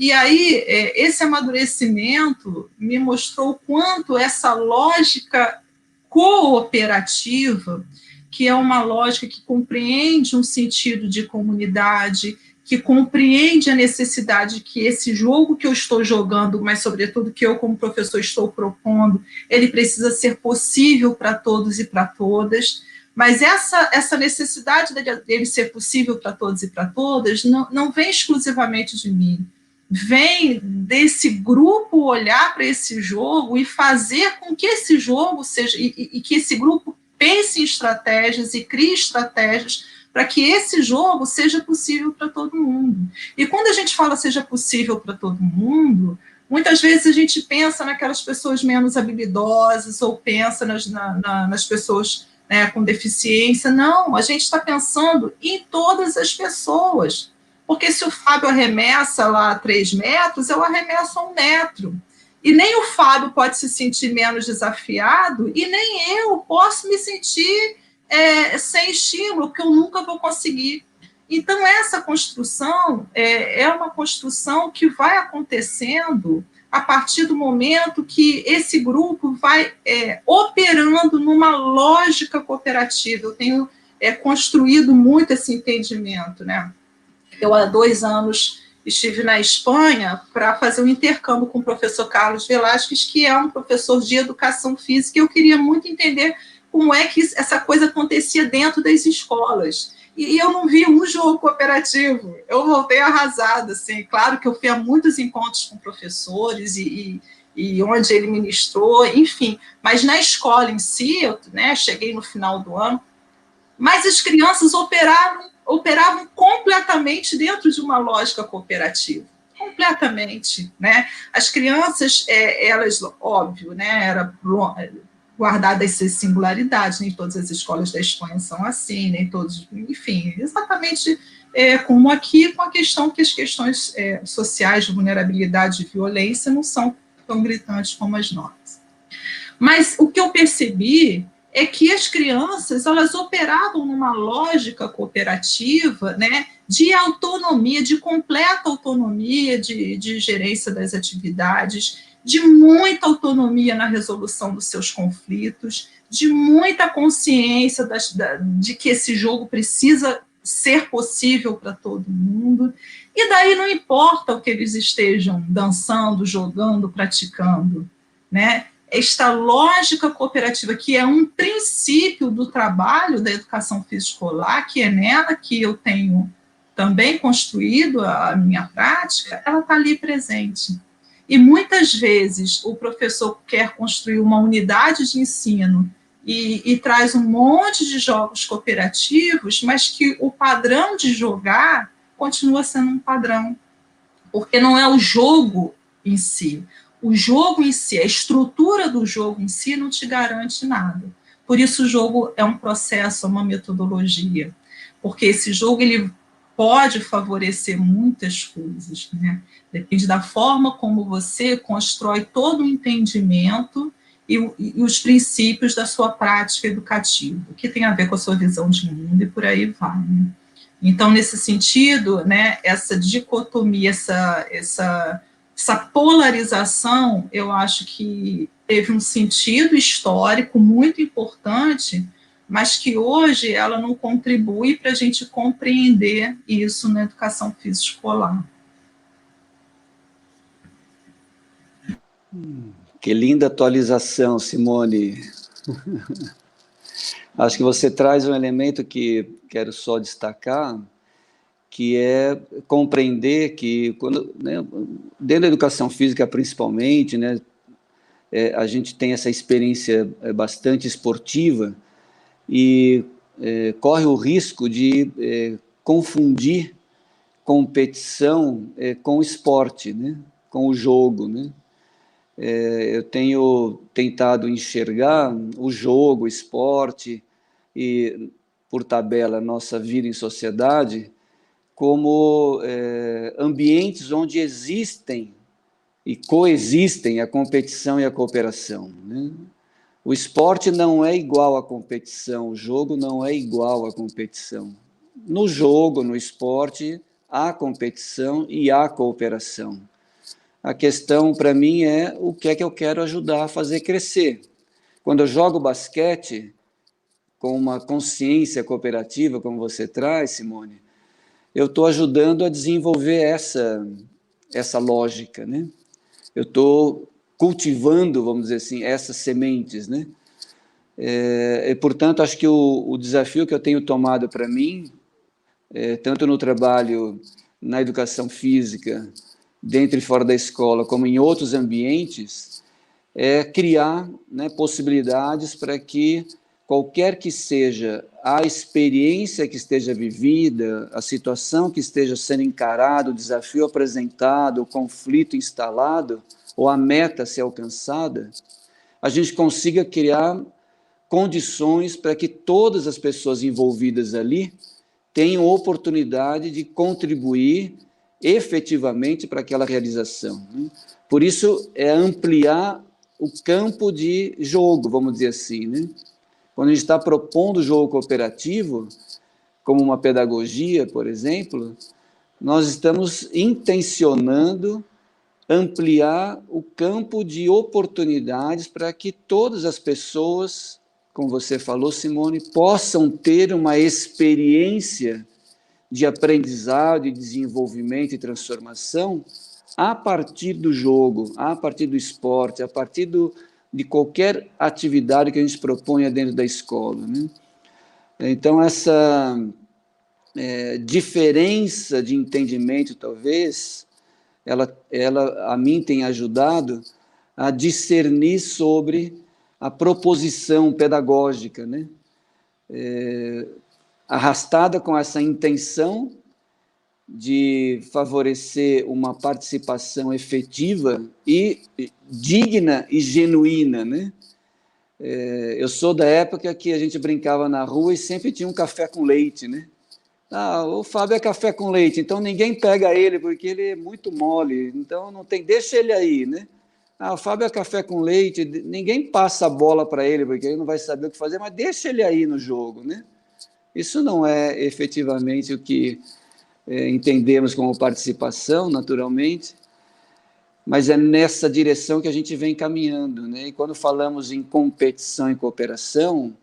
E aí, esse amadurecimento me mostrou o quanto essa lógica cooperativa, que é uma lógica que compreende um sentido de comunidade, que compreende a necessidade que esse jogo que eu estou jogando, mas sobretudo que eu como professor estou propondo, ele precisa ser possível para todos e para todas, mas essa necessidade dele ser possível para todos e para todas não vem exclusivamente de mim, vem desse grupo olhar para esse jogo e fazer com que esse jogo seja, e que esse grupo pense em estratégias e crie estratégias para que esse jogo seja possível para todo mundo. E quando a gente fala seja possível para todo mundo, muitas vezes a gente pensa naquelas pessoas menos habilidosas ou pensa nas pessoas, né, com deficiência. Não, a gente está pensando em todas as pessoas. Porque se o Fábio arremessa lá 3 metros, eu arremesso a 1 metro. E nem o Fábio pode se sentir menos desafiado, e nem eu posso me sentir sem estímulo, porque eu nunca vou conseguir. Então, essa construção é uma construção que vai acontecendo a partir do momento que esse grupo vai operando numa lógica cooperativa. Eu tenho construído muito esse entendimento, né? Eu, há 2 anos, estive na Espanha para fazer um intercâmbio com o professor Carlos Velásquez, que é um professor de educação física, e eu queria muito entender como é que essa coisa acontecia dentro das escolas. E eu não vi um jogo cooperativo. Eu voltei arrasada, assim. Claro que eu fui a muitos encontros com professores e onde ele ministrou, enfim. Mas na escola em si, eu, né, cheguei no final do ano, mas as crianças operavam completamente dentro de uma lógica cooperativa, completamente, né? As crianças, elas, óbvio, né, era guardadas essas singularidades, nem todas as escolas da Espanha são assim, nem todos, enfim, exatamente como aqui, com a questão que as questões sociais de vulnerabilidade e violência não são tão gritantes como as nossas. Mas o que eu percebi é que as crianças, elas operavam numa lógica cooperativa, né, de autonomia, de completa autonomia de gerência das atividades, de muita autonomia na resolução dos seus conflitos, de muita consciência de que esse jogo precisa ser possível para todo mundo, e daí não importa o que eles estejam dançando, jogando, praticando, né? Esta lógica cooperativa, que é um princípio do trabalho da educação física escolar, que é nela que eu tenho também construído a minha prática, ela está ali presente. E muitas vezes o professor quer construir uma unidade de ensino e traz um monte de jogos cooperativos, mas que o padrão de jogar continua sendo um padrão, porque não é o jogo em si. O jogo em si, a estrutura do jogo em si não te garante nada. Por isso o jogo é um processo, é uma metodologia, porque esse jogo ele pode favorecer muitas coisas, né? Depende da forma como você constrói todo o entendimento e os princípios da sua prática educativa, que tem a ver com a sua visão de mundo e por aí vai, né? Então, nesse sentido, né, essa dicotomia, essa polarização, eu acho que teve um sentido histórico muito importante, mas que hoje ela não contribui para a gente compreender isso na educação física escolar. Que linda atualização, Simone. Acho que você traz um elemento que quero só destacar, que é compreender que, quando, né, dentro da educação física principalmente, né, a gente tem essa experiência bastante esportiva e corre o risco de confundir competição com esporte, né, com o jogo, né? Eu tenho tentado enxergar o jogo, o esporte e, por tabela, nossa vida em sociedade como ambientes onde existem e coexistem a competição e a cooperação, né? O esporte não é igual à competição, o jogo não é igual à competição. No jogo, no esporte, há competição e há cooperação. A questão, para mim, é o que é que eu quero ajudar a fazer crescer. Quando eu jogo basquete, com uma consciência cooperativa, como você traz, Simone, eu estou ajudando a desenvolver essa lógica, né? Eu estou cultivando, vamos dizer assim, essas sementes, né? Portanto, acho que o desafio que eu tenho tomado para mim, tanto no trabalho na educação física, dentro e fora da escola, como em outros ambientes, é criar, né, possibilidades para que qualquer que seja a experiência que esteja vivida, a situação que esteja sendo encarada, o desafio apresentado, o conflito instalado, ou a meta a ser alcançada, a gente consiga criar condições para que todas as pessoas envolvidas ali tenham oportunidade de contribuir efetivamente para aquela realização, né? Por isso, é ampliar o campo de jogo, vamos dizer assim, né? Quando a gente está propondo o jogo cooperativo, como uma pedagogia, por exemplo, nós estamos intencionando ampliar o campo de oportunidades para que todas as pessoas, como você falou, Simone, possam ter uma experiência de aprendizado, de desenvolvimento e transformação a partir do jogo, a partir do esporte, a partir de qualquer atividade que a gente proponha dentro da escola, né? Então, essa diferença de entendimento, talvez, ela a mim tem ajudado a discernir sobre a proposição pedagógica, né? Arrastada com essa intenção de favorecer uma participação efetiva e digna e genuína, né? Eu sou da época que a gente brincava na rua e sempre tinha um café com leite, né? O Fábio é café com leite, então ninguém pega ele porque ele é muito mole, então não tem, deixa ele aí, né? O Fábio é café com leite, ninguém passa a bola para ele porque ele não vai saber o que fazer, mas deixa ele aí no jogo, né? Isso não é efetivamente o que entendemos como participação, naturalmente, mas é nessa direção que a gente vem caminhando, né? E quando falamos em competição e cooperação,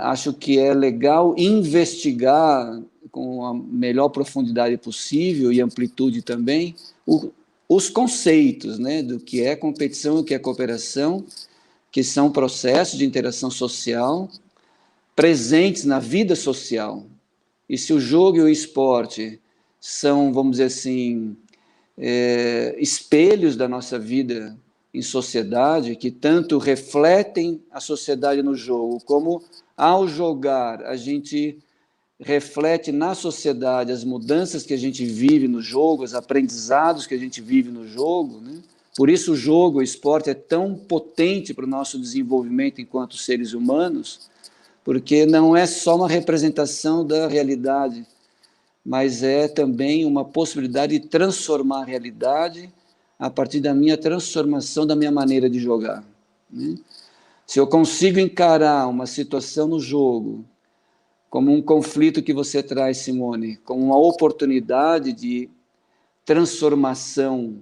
acho que é legal investigar com a melhor profundidade possível e amplitude também os conceitos, né, do que é competição e o que é cooperação, que são processos de interação social presentes na vida social. E se o jogo e o esporte são, vamos dizer assim, espelhos da nossa vida em sociedade, que tanto refletem a sociedade no jogo, como ao jogar a gente reflete na sociedade as mudanças que a gente vive no jogo, os aprendizados que a gente vive no jogo, né? Por isso o jogo, o esporte é tão potente para o nosso desenvolvimento enquanto seres humanos, porque não é só uma representação da realidade, mas é também uma possibilidade de transformar a realidade a partir da minha transformação da minha maneira de jogar, né? Se eu consigo encarar uma situação no jogo como um conflito que você traz, Simone, como uma oportunidade de transformação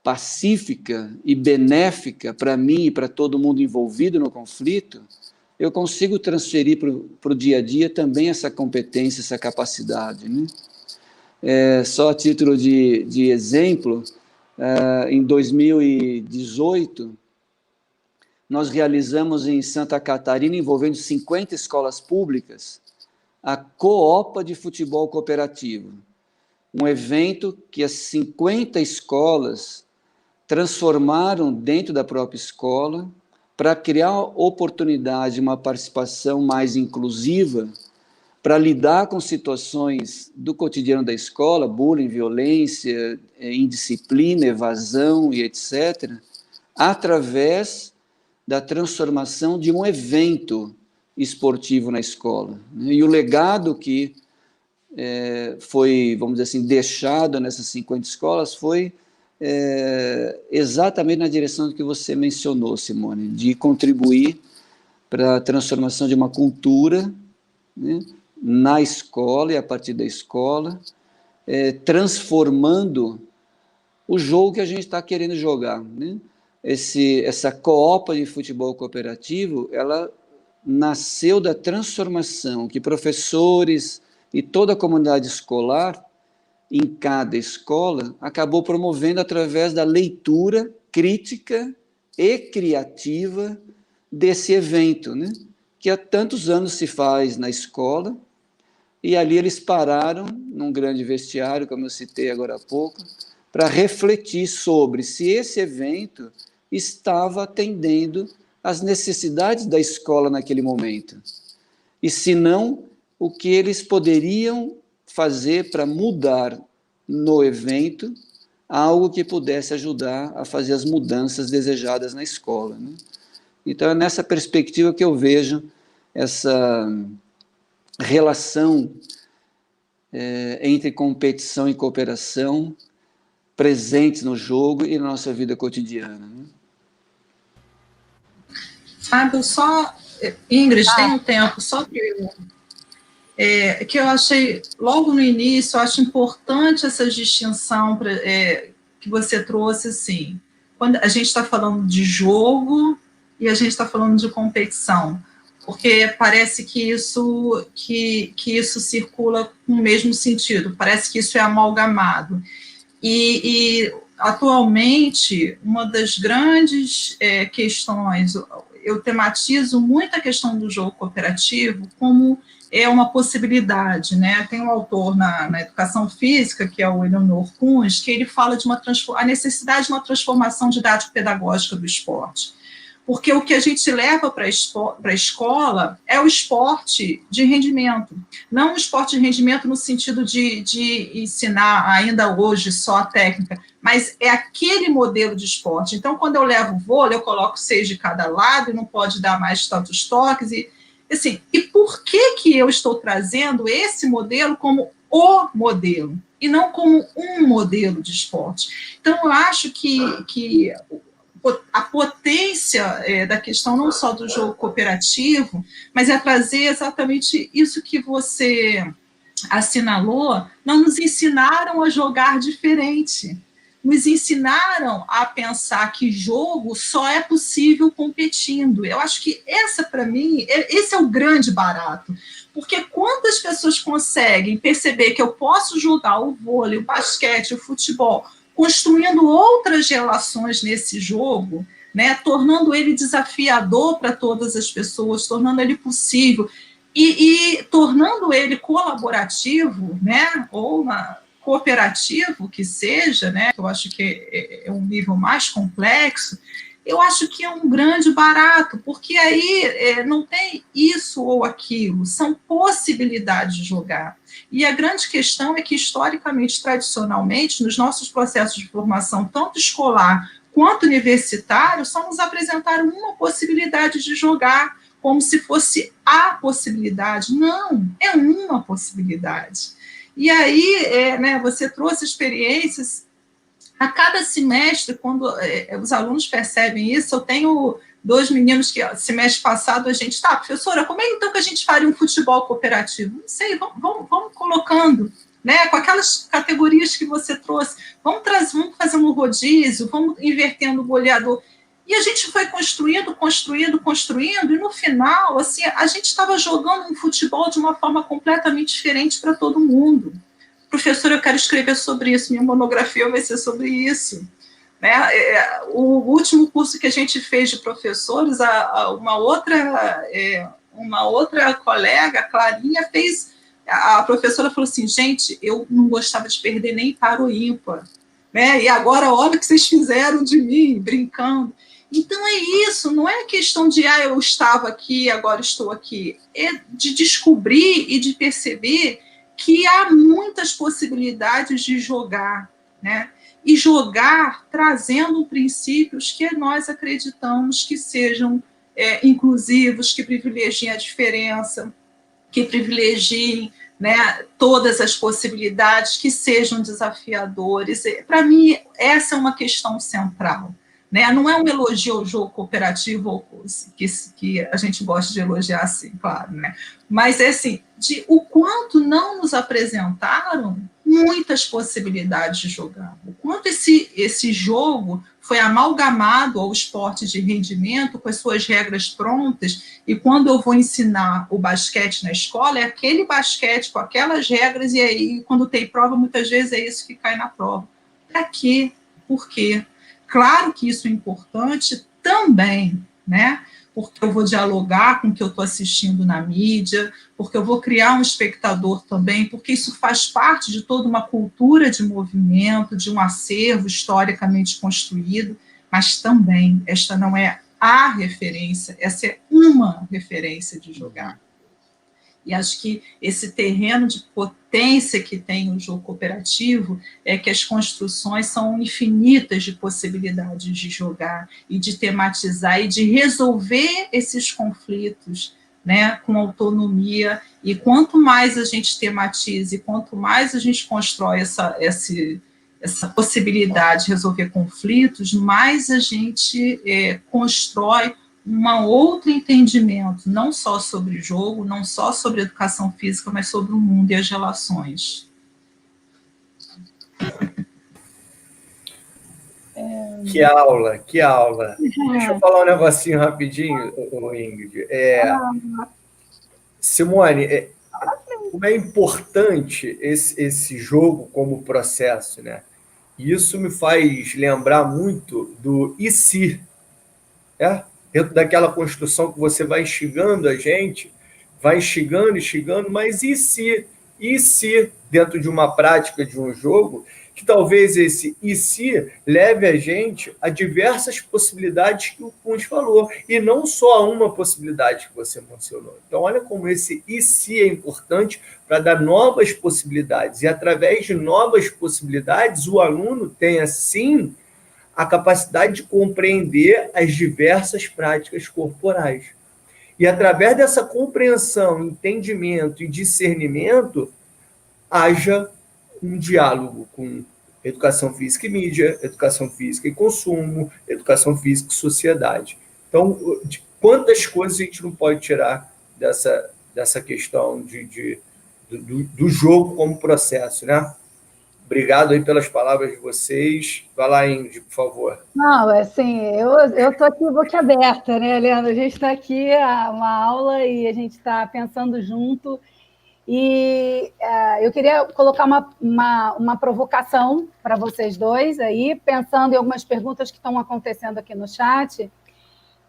pacífica e benéfica para mim e para todo mundo envolvido no conflito, eu consigo transferir para o dia a dia também essa competência, essa capacidade, né? Só a título de exemplo, em 2018, nós realizamos em Santa Catarina, envolvendo 50 escolas públicas, a Coopa de Futebol Cooperativo, um evento que as 50 escolas transformaram dentro da própria escola para criar oportunidade, uma participação mais inclusiva, para lidar com situações do cotidiano da escola, bullying, violência, indisciplina, evasão e etc., através da transformação de um evento esportivo na escola. E o legado que foi, vamos dizer assim, deixado nessas 50 escolas foi exatamente na direção do que você mencionou, Simone, de contribuir para a transformação de uma cultura, né, na escola e a partir da escola, transformando o jogo que a gente está querendo jogar, né? Essa Coopa de Futebol Cooperativo, ela nasceu da transformação que professores e toda a comunidade escolar, em cada escola, acabou promovendo através da leitura crítica e criativa desse evento, né? Que há tantos anos se faz na escola, e ali eles pararam, num grande vestiário, como eu citei agora há pouco, para refletir sobre se esse evento estava atendendo às necessidades da escola naquele momento. E, se não, o que eles poderiam fazer para mudar no evento algo que pudesse ajudar a fazer as mudanças desejadas na escola, né? Então, é nessa perspectiva que eu vejo essa relação entre competição e cooperação presentes no jogo e na nossa vida cotidiana, né? Fábio, Ingrid, tem um tempo, só que eu achei, logo no início, eu acho importante essa distinção que você trouxe, assim, quando a gente está falando de jogo e a gente está falando de competição, porque parece que isso circula com o mesmo sentido, parece que isso é amalgamado. E atualmente, uma das grandes questões, eu tematizo muito a questão do jogo cooperativo como uma possibilidade, né? Tem um autor na educação física, que é o Eleonor Kunz, que ele fala de a necessidade de uma transformação didático-pedagógica do esporte. Porque o que a gente leva para a escola é o esporte de rendimento. Não o esporte de rendimento no sentido de ensinar ainda hoje só a técnica, mas é aquele modelo de esporte. Então, quando eu levo o vôlei, eu coloco 6 de cada lado e não pode dar mais tantos toques. E por que eu estou trazendo esse modelo como o modelo e não como um modelo de esporte? Então, eu acho que a potência da questão não só do jogo cooperativo, mas é trazer exatamente isso que você assinalou. Não nos ensinaram a jogar diferente. nos ensinaram a pensar que jogo só é possível competindo. Eu acho que essa, para mim, esse é o grande barato. Porque quantas pessoas conseguem perceber que eu posso jogar o vôlei, o basquete, o futebol, construindo outras relações nesse jogo, né, tornando ele desafiador para todas as pessoas, tornando ele possível e tornando ele colaborativo, né, ou cooperativo que seja, né, eu acho que é um nível mais complexo, eu acho que é um grande barato, porque aí não tem isso ou aquilo, são possibilidades de jogar. E a grande questão é que, historicamente, tradicionalmente, nos nossos processos de formação, tanto escolar quanto universitário, só nos apresentaram uma possibilidade de jogar, como se fosse a possibilidade. Não, é uma possibilidade. E aí, né, você trouxe experiências. A cada semestre, quando os alunos percebem isso, eu tenho 2 meninos que, semestre passado, a gente, professora, como é então que a gente faria um futebol cooperativo? Não sei, vamos colocando, né, com aquelas categorias que você trouxe, vamos fazer um rodízio, vamos invertendo o goleador. E a gente foi construindo, e no final, assim, a gente estava jogando um futebol de uma forma completamente diferente para todo mundo. Professor, eu quero escrever sobre isso, minha monografia vai ser sobre isso. Né? O último curso que a gente fez de professores, uma outra colega, Clarinha, fez, a professora falou assim, gente, eu não gostava de perder nem para o ímpar, né? E agora olha o que vocês fizeram de mim, brincando. Então é isso, não é questão de eu estava aqui, agora estou aqui, é de descobrir e de perceber que há muitas possibilidades de jogar, né? E jogar trazendo princípios que nós acreditamos que sejam inclusivos, que privilegiem a diferença, que privilegiem, né, todas as possibilidades, que sejam desafiadores. Para mim, essa é uma questão central. Né? Não é um elogio ao jogo cooperativo que a gente gosta de elogiar, assim, claro, né? Mas é assim, de o quanto não nos apresentaram muitas possibilidades de jogar, o quanto esse jogo foi amalgamado ao esporte de rendimento com as suas regras prontas, e quando eu vou ensinar o basquete na escola, é aquele basquete com aquelas regras, e aí quando tem prova, muitas vezes é isso que cai na prova. Para quê? Por quê? Claro que isso é importante também, né? Porque eu vou dialogar com o que eu estou assistindo na mídia, porque eu vou criar um espectador também, porque isso faz parte de toda uma cultura de movimento, de um acervo historicamente construído, mas também esta não é a referência, essa é uma referência de jogar. E acho que esse terreno de potência que tem o jogo cooperativo é que as construções são infinitas de possibilidades de jogar e de tematizar e de resolver esses conflitos, né, com autonomia. E quanto mais a gente tematiza e quanto mais a gente constrói essa possibilidade de resolver conflitos, mais a gente constrói um outro entendimento, não só sobre jogo, não só sobre educação física, mas sobre o mundo e as relações. Que aula, que aula. Deixa eu falar um negocinho rapidinho, Ingrid. Simone, como é importante esse jogo como processo, né? E isso me faz lembrar muito do e se, né? Dentro daquela construção que você vai instigando a gente, vai instigando, mas e se dentro de uma prática de um jogo, que talvez esse e se leve a gente a diversas possibilidades que o Kuhn falou, e não só a uma possibilidade que você mencionou. Então, olha como esse e se é importante para dar novas possibilidades, e através de novas possibilidades, o aluno tem, assim, a capacidade de compreender as diversas práticas corporais. E através dessa compreensão, entendimento e discernimento, haja um diálogo com educação física e mídia, educação física e consumo, educação física e sociedade. Então, quantas coisas a gente não pode tirar dessa questão do jogo como processo, né? Obrigado aí pelas palavras de vocês. Vai lá, Ingrid, por favor. Não, assim, eu estou aqui boquiaberta, né, Leandro? A gente está aqui, uma aula, e a gente está pensando junto. E eu queria colocar uma provocação para vocês dois aí, pensando em algumas perguntas que estão acontecendo aqui no chat.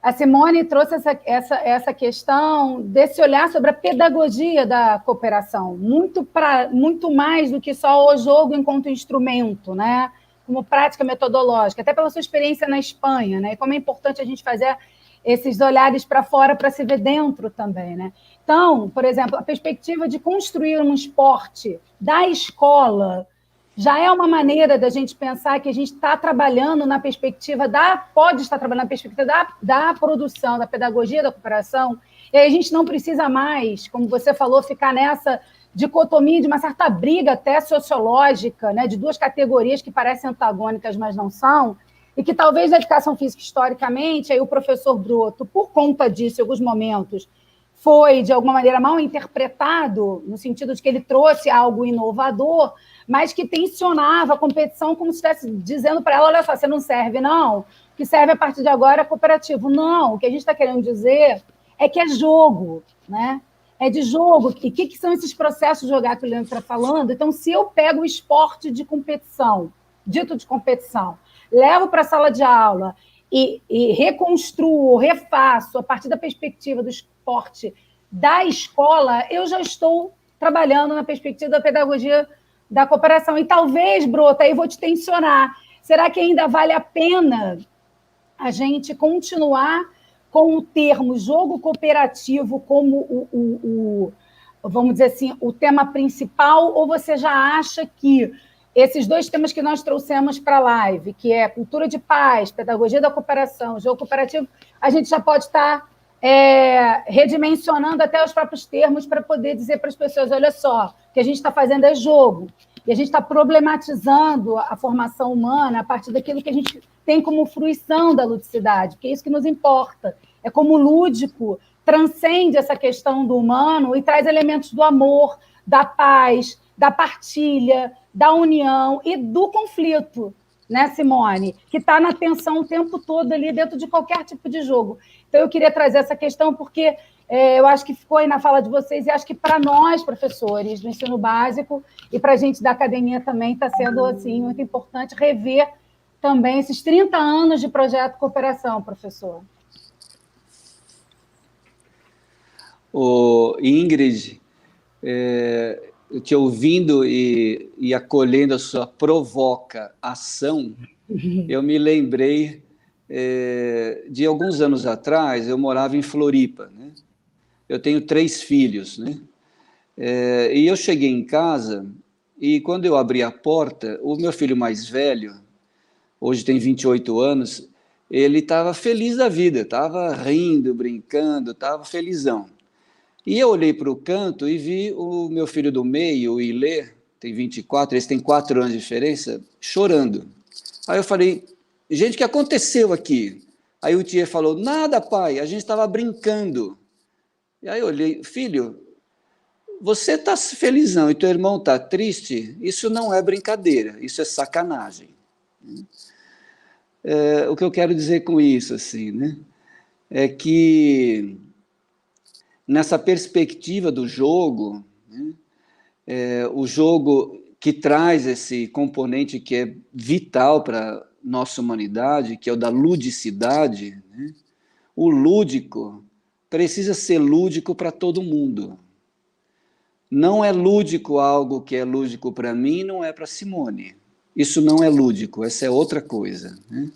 A Simone trouxe essa questão desse olhar sobre a pedagogia da cooperação, muito mais do que só o jogo enquanto instrumento, né? Como prática metodológica, até pela sua experiência na Espanha, né? E como é importante a gente fazer esses olhares para fora para se ver dentro também, né? Então, por exemplo, a perspectiva de construir um esporte da escola já é uma maneira da gente pensar que a gente está trabalhando na perspectiva pode estar trabalhando na perspectiva da produção, da pedagogia da cooperação, e aí a gente não precisa mais, como você falou, ficar nessa dicotomia de uma certa briga até sociológica, né, de duas categorias que parecem antagônicas, mas não são, e que talvez na educação física, historicamente, aí o professor Broto, por conta disso, em alguns momentos, foi, de alguma maneira, mal interpretado, no sentido de que ele trouxe algo inovador, mas que tensionava a competição como se estivesse dizendo para ela, olha só, você não serve, não. O que serve a partir de agora é cooperativo. Não, o que a gente está querendo dizer é que é jogo, né? É de jogo. E o que são esses processos de jogar que o Leandro está falando? Então, se eu pego o esporte de competição, dito de competição, levo para a sala de aula e reconstruo, refaço a partir da perspectiva do esporte da escola, eu já estou trabalhando na perspectiva da pedagogia da cooperação. E talvez, Brota, aí vou te tensionar, será que ainda vale a pena a gente continuar com o termo jogo cooperativo como vamos dizer assim, o tema principal, ou você já acha que esses dois temas que nós trouxemos para a live, que é cultura de paz, pedagogia da cooperação, jogo cooperativo, a gente já pode estar redimensionando até os próprios termos para poder dizer para as pessoas, olha só, o que a gente está fazendo é jogo, e a gente está problematizando a formação humana a partir daquilo que a gente tem como fruição da ludicidade, porque é isso que nos importa, é como o lúdico transcende essa questão do humano e traz elementos do amor, da paz, da partilha, da união e do conflito, né, Simone? Que está na tensão o tempo todo ali dentro de qualquer tipo de jogo. Então, eu queria trazer essa questão porque eu acho que ficou aí na fala de vocês e acho que para nós, professores do ensino básico e para a gente da academia também está sendo assim, muito importante rever também esses 30 anos de projeto de cooperação, professor. Ingrid, te ouvindo e acolhendo a sua provocação, eu me lembrei de alguns anos atrás, eu morava em Floripa, né? Eu tenho 3 filhos, né? E eu cheguei em casa e quando eu abri a porta, o meu filho mais velho, hoje tem 28 anos, ele estava feliz da vida, estava rindo, brincando, estava felizão. E eu olhei para o canto e vi o meu filho do meio, o Ilê, tem 24, eles têm 4 anos de diferença, chorando. Aí eu falei, gente, o que aconteceu aqui? Aí o tio falou, nada, pai, a gente estava brincando. E aí eu olhei, filho, você está felizão e teu irmão está triste? Isso não é brincadeira, isso é sacanagem. O que eu quero dizer com isso, assim, né? É que nessa perspectiva do jogo, né, o jogo que traz esse componente que é vital para a nossa humanidade, que é o da ludicidade, né, o lúdico precisa ser lúdico para todo mundo. Não é lúdico algo que é lúdico para mim, não é para Simone. Isso não é lúdico, essa é outra coisa, né?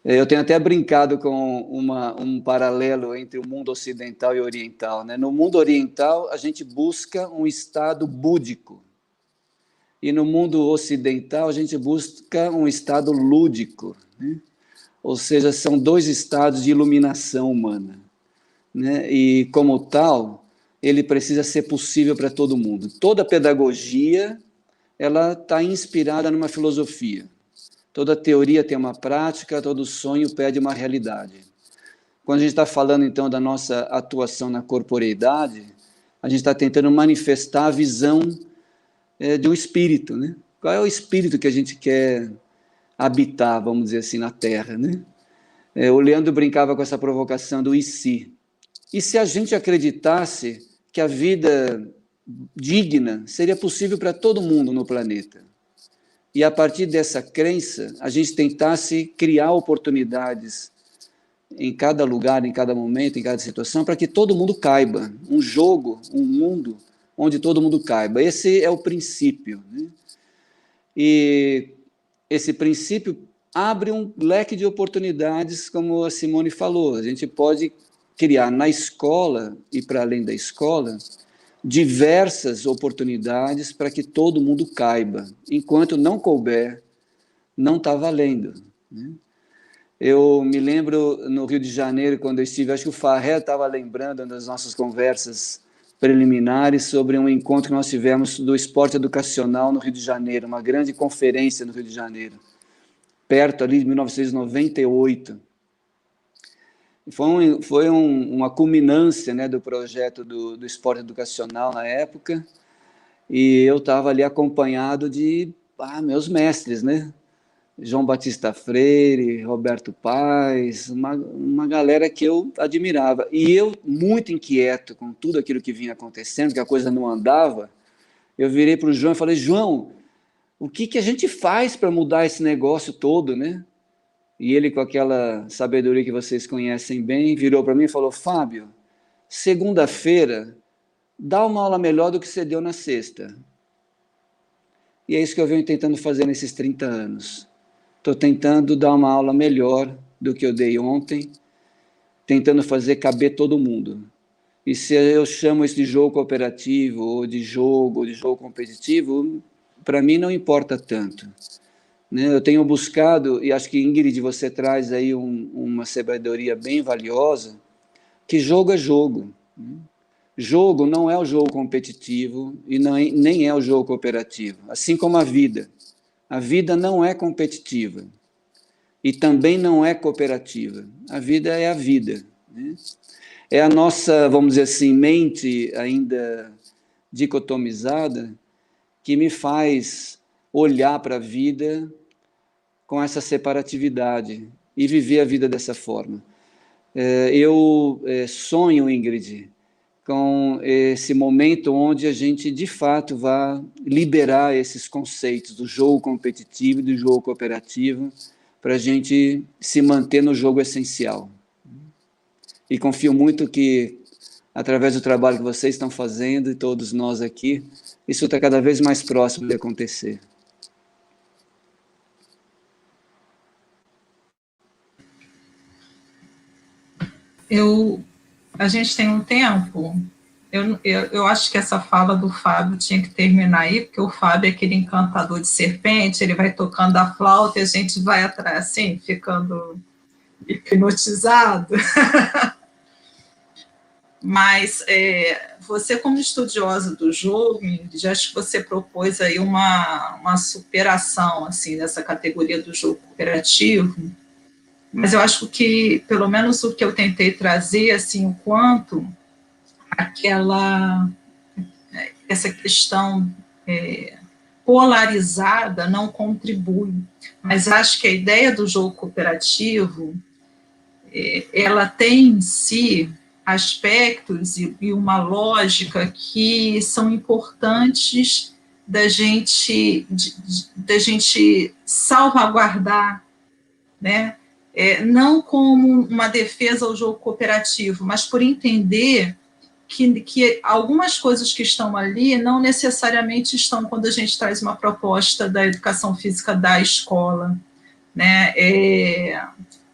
Eu tenho até brincado com um paralelo entre o mundo ocidental e oriental, né? No mundo oriental, a gente busca um estado búdico. E no mundo ocidental, a gente busca um estado lúdico, né? Ou seja, são 2 estados de iluminação humana, né? E, como tal, ele precisa ser possível para todo mundo. Toda pedagogia ela está inspirada numa filosofia. Toda teoria tem uma prática, todo sonho pede uma realidade. Quando a gente está falando, então, da nossa atuação na corporeidade, a gente está tentando manifestar a visão de um espírito, né? Qual é o espírito que a gente quer habitar, vamos dizer assim, na Terra, né? O Leandro brincava com essa provocação do e se? E se a gente acreditasse que a vida digna seria possível para todo mundo no planeta? E a partir dessa crença, a gente tentasse criar oportunidades em cada lugar, em cada momento, em cada situação, para que todo mundo caiba. Um jogo, um mundo onde todo mundo caiba. Esse é o princípio, né? E esse princípio abre um leque de oportunidades, como a Simone falou. A gente pode criar na escola e para além da escola diversas oportunidades para que todo mundo caiba. Enquanto não couber, não está valendo, né? Eu me lembro no Rio de Janeiro, quando eu estive, acho que o Farré estava lembrando das nossas conversas preliminares sobre um encontro que nós tivemos do esporte educacional no Rio de Janeiro, uma grande conferência no Rio de Janeiro, perto ali de 1998. Foi uma culminância, né, do projeto do esporte educacional na época, e eu estava ali acompanhado de meus mestres, né? João Batista Freire, Roberto Paes, uma galera que eu admirava. E eu, muito inquieto com tudo aquilo que vinha acontecendo, que a coisa não andava, eu virei para o João e falei, João, o que a gente faz para mudar esse negócio todo, né? E ele, com aquela sabedoria que vocês conhecem bem, virou para mim e falou, Fábio, segunda-feira, dá uma aula melhor do que você deu na sexta. E é isso que eu venho tentando fazer nesses 30 anos. Estou tentando dar uma aula melhor do que eu dei ontem, tentando fazer caber todo mundo. E se eu chamo isso de jogo cooperativo, ou de jogo competitivo, para mim não importa tanto, né? Eu tenho buscado, e acho que, Ingrid, você traz aí uma sabedoria bem valiosa, que jogo é jogo, né? Jogo não é o jogo competitivo e nem é o jogo cooperativo, assim como a vida. A vida não é competitiva e também não é cooperativa. A vida é a vida, né? É a nossa, vamos dizer assim, mente ainda dicotomizada que me faz olhar para a vida com essa separatividade e viver a vida dessa forma. Eu sonho, Ingrid, com esse momento onde a gente, de fato, vai liberar esses conceitos do jogo competitivo e do jogo cooperativo para a gente se manter no jogo essencial. E confio muito que, através do trabalho que vocês estão fazendo e todos nós aqui, isso está cada vez mais próximo de acontecer. A gente tem um tempo, eu acho que essa fala do Fábio tinha que terminar aí, porque o Fábio é aquele encantador de serpente, ele vai tocando a flauta e a gente vai atrás, assim, ficando hipnotizado. Mas você, como estudiosa do jogo, já acho que você propôs aí uma superação, assim, dessa categoria do jogo cooperativo. Mas eu acho que, pelo menos o que eu tentei trazer, assim, o quanto essa questão polarizada não contribui. Mas acho que a ideia do jogo cooperativo, ela tem em si aspectos e uma lógica que são importantes da gente salvaguardar, né? Não como uma defesa ao jogo cooperativo, mas por entender que algumas coisas que estão ali não necessariamente estão quando a gente traz uma proposta da educação física da escola, né?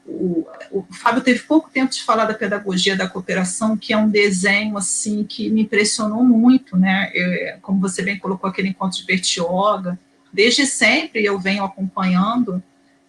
O Fábio teve pouco tempo de falar da pedagogia da cooperação, que é um desenho assim que me impressionou muito, né? Como você bem colocou, aquele encontro de Bertioga, desde sempre eu venho acompanhando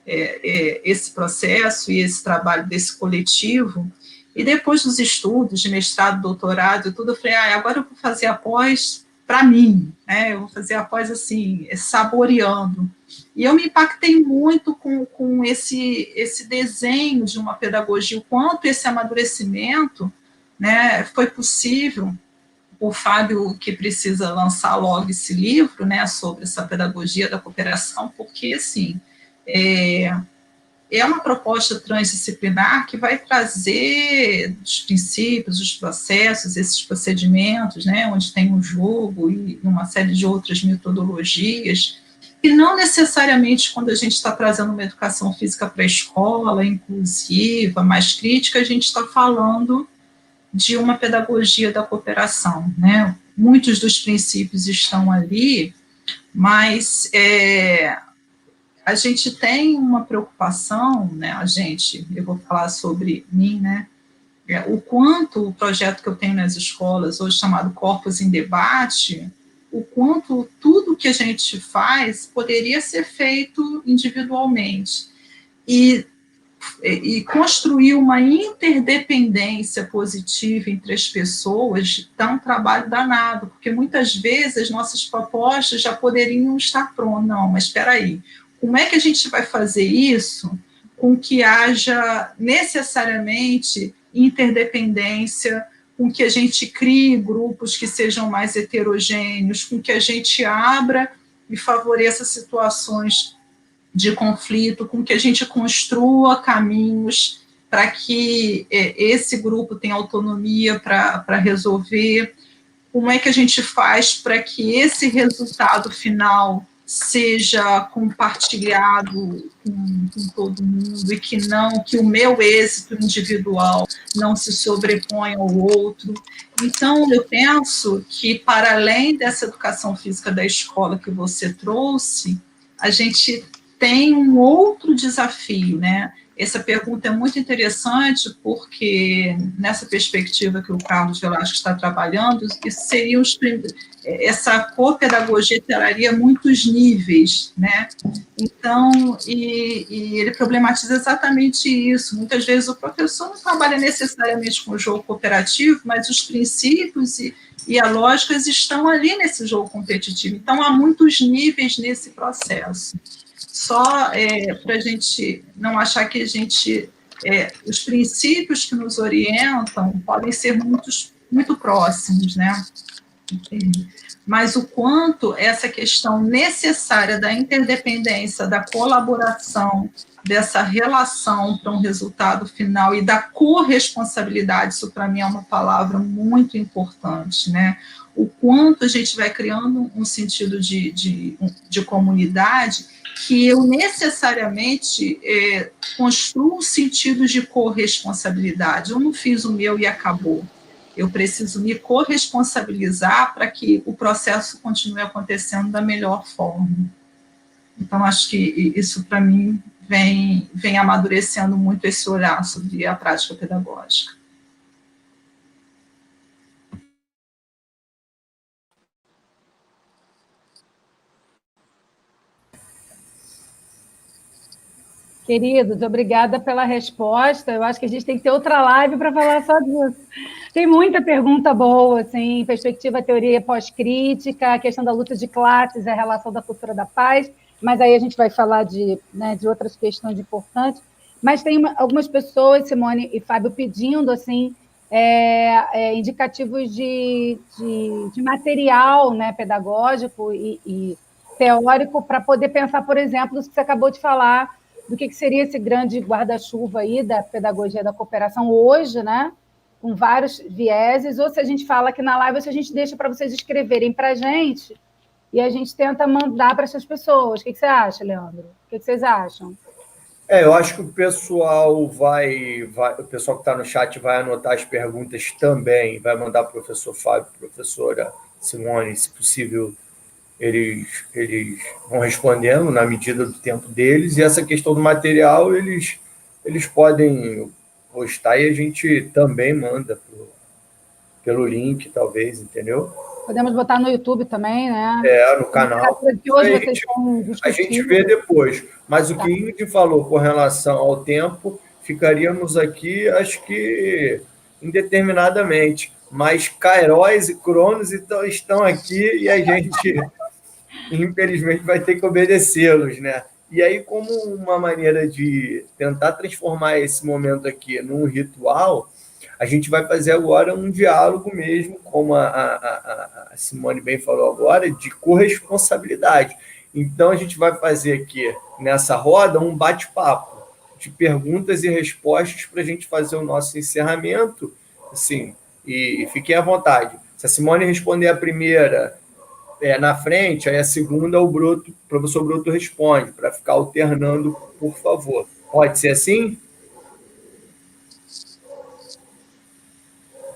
esse processo e esse trabalho desse coletivo, e depois dos estudos de mestrado, doutorado e tudo, eu falei, agora eu vou fazer a pós para mim, né? Eu vou fazer a pós assim, saboreando. E eu me impactei muito com esse desenho de uma pedagogia, o quanto esse amadurecimento, né, foi possível o Fábio que precisa lançar logo esse livro, né, sobre essa pedagogia da cooperação, porque, assim, é uma proposta transdisciplinar que vai trazer os princípios, os processos, esses procedimentos, né, onde tem um jogo e uma série de outras metodologias, e não necessariamente quando a gente está trazendo uma educação física para a escola, inclusiva, mais crítica, a gente está falando de uma pedagogia da cooperação, né? Muitos dos princípios estão ali, mas a gente tem uma preocupação, né? Eu vou falar sobre mim, né? O quanto o projeto que eu tenho nas escolas, hoje chamado Corpos em Debate, o quanto tudo que a gente faz poderia ser feito individualmente. E construir uma interdependência positiva entre as pessoas dá um trabalho danado, porque muitas vezes as nossas propostas já poderiam estar prontas. Não, mas espera aí, como é que a gente vai fazer isso com que haja necessariamente interdependência, com que a gente crie grupos que sejam mais heterogêneos, com que a gente abra e favoreça situações de conflito, com que a gente construa caminhos para que esse grupo tenha autonomia para resolver, como é que a gente faz para que esse resultado final seja compartilhado com todo mundo e que o meu êxito individual não se sobreponha ao outro. Então, eu penso que, para além dessa educação física da escola que você trouxe, a gente tem um outro desafio, né? Essa pergunta é muito interessante porque, nessa perspectiva que o Carlos Velasco está trabalhando, essa copedagogia traria muitos níveis, né? Então, e ele problematiza exatamente isso. Muitas vezes o professor não trabalha necessariamente com o jogo cooperativo, mas os princípios e a lógica estão ali nesse jogo competitivo. Então, há muitos níveis nesse processo. Só para a gente não achar que os princípios que nos orientam podem ser muito próximos, né? Mas o quanto essa questão necessária da interdependência, da colaboração, dessa relação para um resultado final e da corresponsabilidade, isso para mim é uma palavra muito importante, né? O quanto a gente vai criando um sentido de comunidade que eu necessariamente construo um sentido de corresponsabilidade. Eu não fiz o meu e acabou. Eu preciso me corresponsabilizar para que o processo continue acontecendo da melhor forma. Então, acho que isso, para mim, vem amadurecendo muito esse olhar sobre a prática pedagógica. Queridos, obrigada pela resposta. Eu acho que a gente tem que ter outra live para falar só disso. Tem muita pergunta boa, assim, perspectiva, teoria pós-crítica, a questão da luta de classes, a relação da cultura da paz, mas aí a gente vai falar de outras questões importantes. Mas tem algumas pessoas, Simone e Fábio, pedindo assim, indicativos de material, né, pedagógico e teórico para poder pensar, por exemplo, isso que você acabou de falar, do que seria esse grande guarda-chuva aí da pedagogia da cooperação hoje, né? Com vários vieses, ou se a gente fala aqui na live, ou se a gente deixa para vocês escreverem para a gente e a gente tenta mandar para essas pessoas. O que você acha, Leandro? O que vocês acham? Eu acho que o pessoal o pessoal que está no chat vai anotar as perguntas também, vai mandar para o professor Fábio, professora Simone, se possível, eles vão respondendo na medida do tempo deles, e essa questão do material eles podem postar e a gente também manda pelo link, talvez, entendeu? Podemos botar no YouTube também, né? No canal. Que hoje vocês estão a gente vê depois. Mas o que Ingrid falou com relação ao tempo, ficaríamos aqui, acho que indeterminadamente. Mas Kairos e Cronos estão aqui e a gente, infelizmente, vai ter que obedecê-los, né? E aí, como uma maneira de tentar transformar esse momento aqui num ritual, A gente vai fazer agora um diálogo mesmo, como a Simone bem falou agora, de corresponsabilidade. Então, a gente vai fazer aqui, nessa roda, um bate-papo de perguntas e respostas para a gente fazer o nosso encerramento, assim, e fiquem à vontade. Se a Simone responder a primeira na frente, aí a segunda o professor Broto responde, para ficar alternando, por favor. Pode ser assim?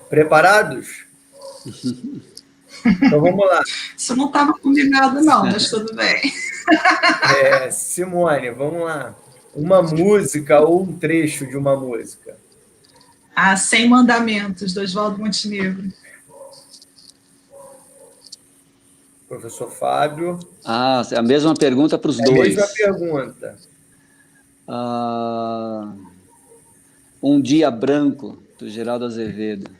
Preparados? Então vamos lá. Isso não estava combinado, não, mas tudo bem. Simone, vamos lá. Uma música ou um trecho de uma música? 100 Mandamentos, do Oswaldo Montenegro. Professor Fábio. A mesma pergunta para os dois. A mesma pergunta. Um Dia Branco, do Geraldo Azevedo.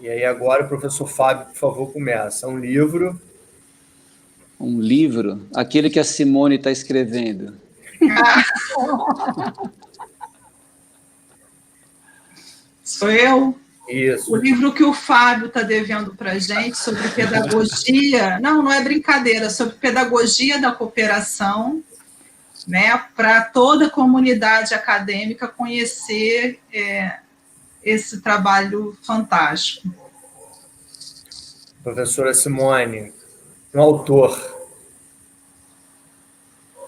E aí agora o professor Fábio, por favor, começa. Um livro. Um livro? Aquele que a Simone está escrevendo. Sou eu? Isso. O livro que o Fábio está devendo para a gente sobre pedagogia, não é brincadeira, sobre pedagogia da cooperação, né, para toda a comunidade acadêmica conhecer esse trabalho fantástico. Professora Simone, um autor.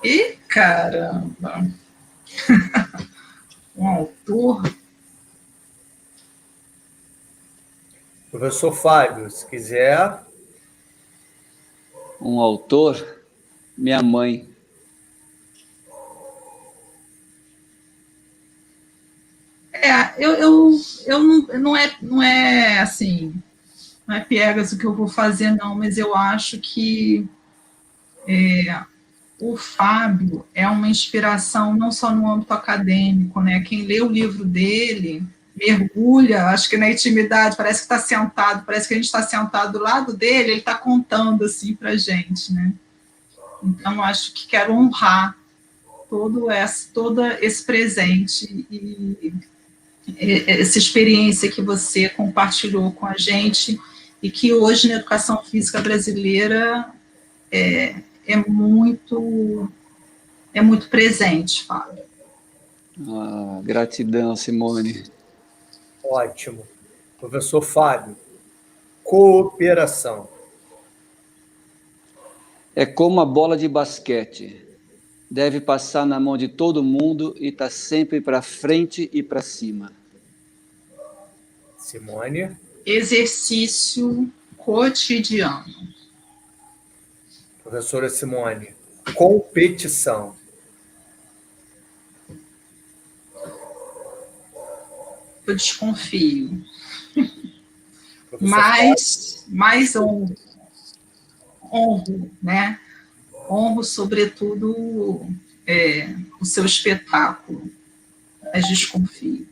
Ih, caramba! Um autor? Professor Fábio, se quiser. Um autor? Minha mãe. Não é assim, não é piegas o que eu vou fazer, não, mas eu acho que o Fábio é uma inspiração não só no âmbito acadêmico, né? Quem lê o livro dele mergulha, acho que na intimidade, parece que está sentado, parece que a gente está sentado do lado dele, ele está contando assim para a gente, né? Então, acho que quero honrar todo esse presente e essa experiência que você compartilhou com a gente e que hoje na educação física brasileira é muito presente, Fábio. Gratidão, Simone. Ótimo. Professor Fábio, cooperação. É como a bola de basquete. Deve passar na mão de todo mundo e está sempre para frente e para cima. Simone. Exercício cotidiano. Professora Simone, competição. Eu desconfio. Mas honro, né? Honro, sobretudo, o seu espetáculo, mas desconfio.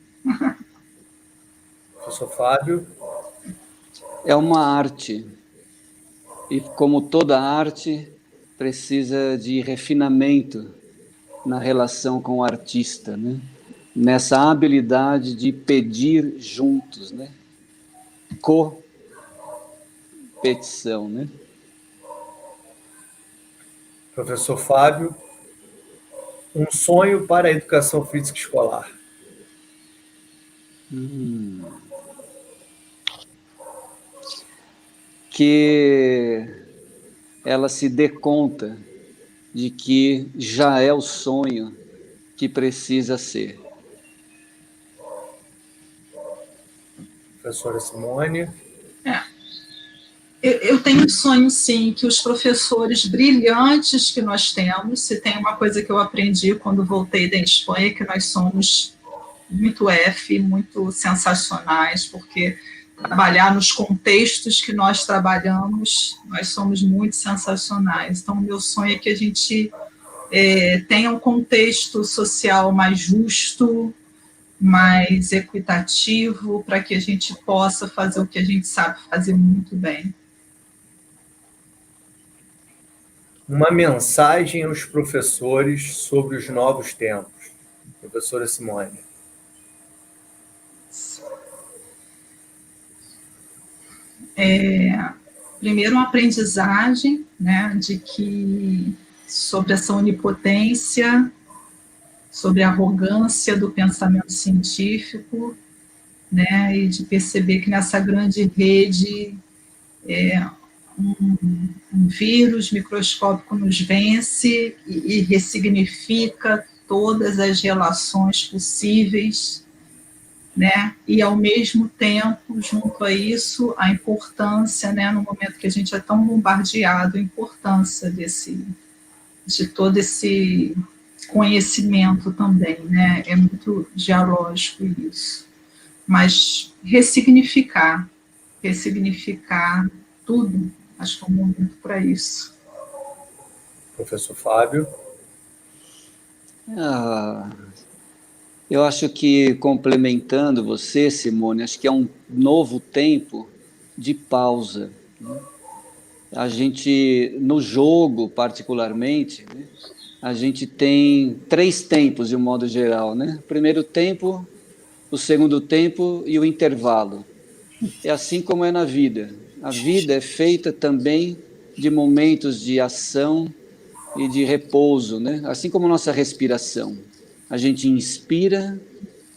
Professor Fábio. É uma arte, e como toda arte, precisa de refinamento na relação com o artista, né? Nessa habilidade de pedir juntos, né? Competição, né? Professor Fábio, um sonho para a educação física escolar. Que ela se dê conta de que já é o sonho que precisa ser. Professora Simone. Eu tenho um sonho, sim, que os professores brilhantes que nós temos, se tem uma coisa que eu aprendi quando voltei da Espanha, que nós somos muito muito sensacionais, porque trabalhar nos contextos que nós trabalhamos, nós somos muito sensacionais. Então, o meu sonho é que a gente tenha um contexto social mais justo, mais equitativo, para que a gente possa fazer o que a gente sabe fazer muito bem. Uma mensagem aos professores sobre os novos tempos. Professora Simone. Primeiro, uma aprendizagem, né, de que sobre essa onipotência, sobre a arrogância do pensamento científico, né, e de perceber que nessa grande rede um vírus microscópico nos vence e ressignifica todas as relações possíveis, né, e ao mesmo tempo, junto a isso, a importância, né, no momento que a gente é tão bombardeado, a importância de todo esse conhecimento também, né, é muito dialógico isso, mas ressignificar tudo, acho que é um momento para isso. Professor Fábio? Eu acho que, complementando você, Simone, acho que é um novo tempo de pausa, né? A gente, no jogo particularmente, né, a gente tem 3 tempos de um modo geral, né? O primeiro tempo, o segundo tempo e o intervalo. É assim como é na vida. A vida é feita também de momentos de ação e de repouso, né? Assim como nossa respiração. A gente inspira,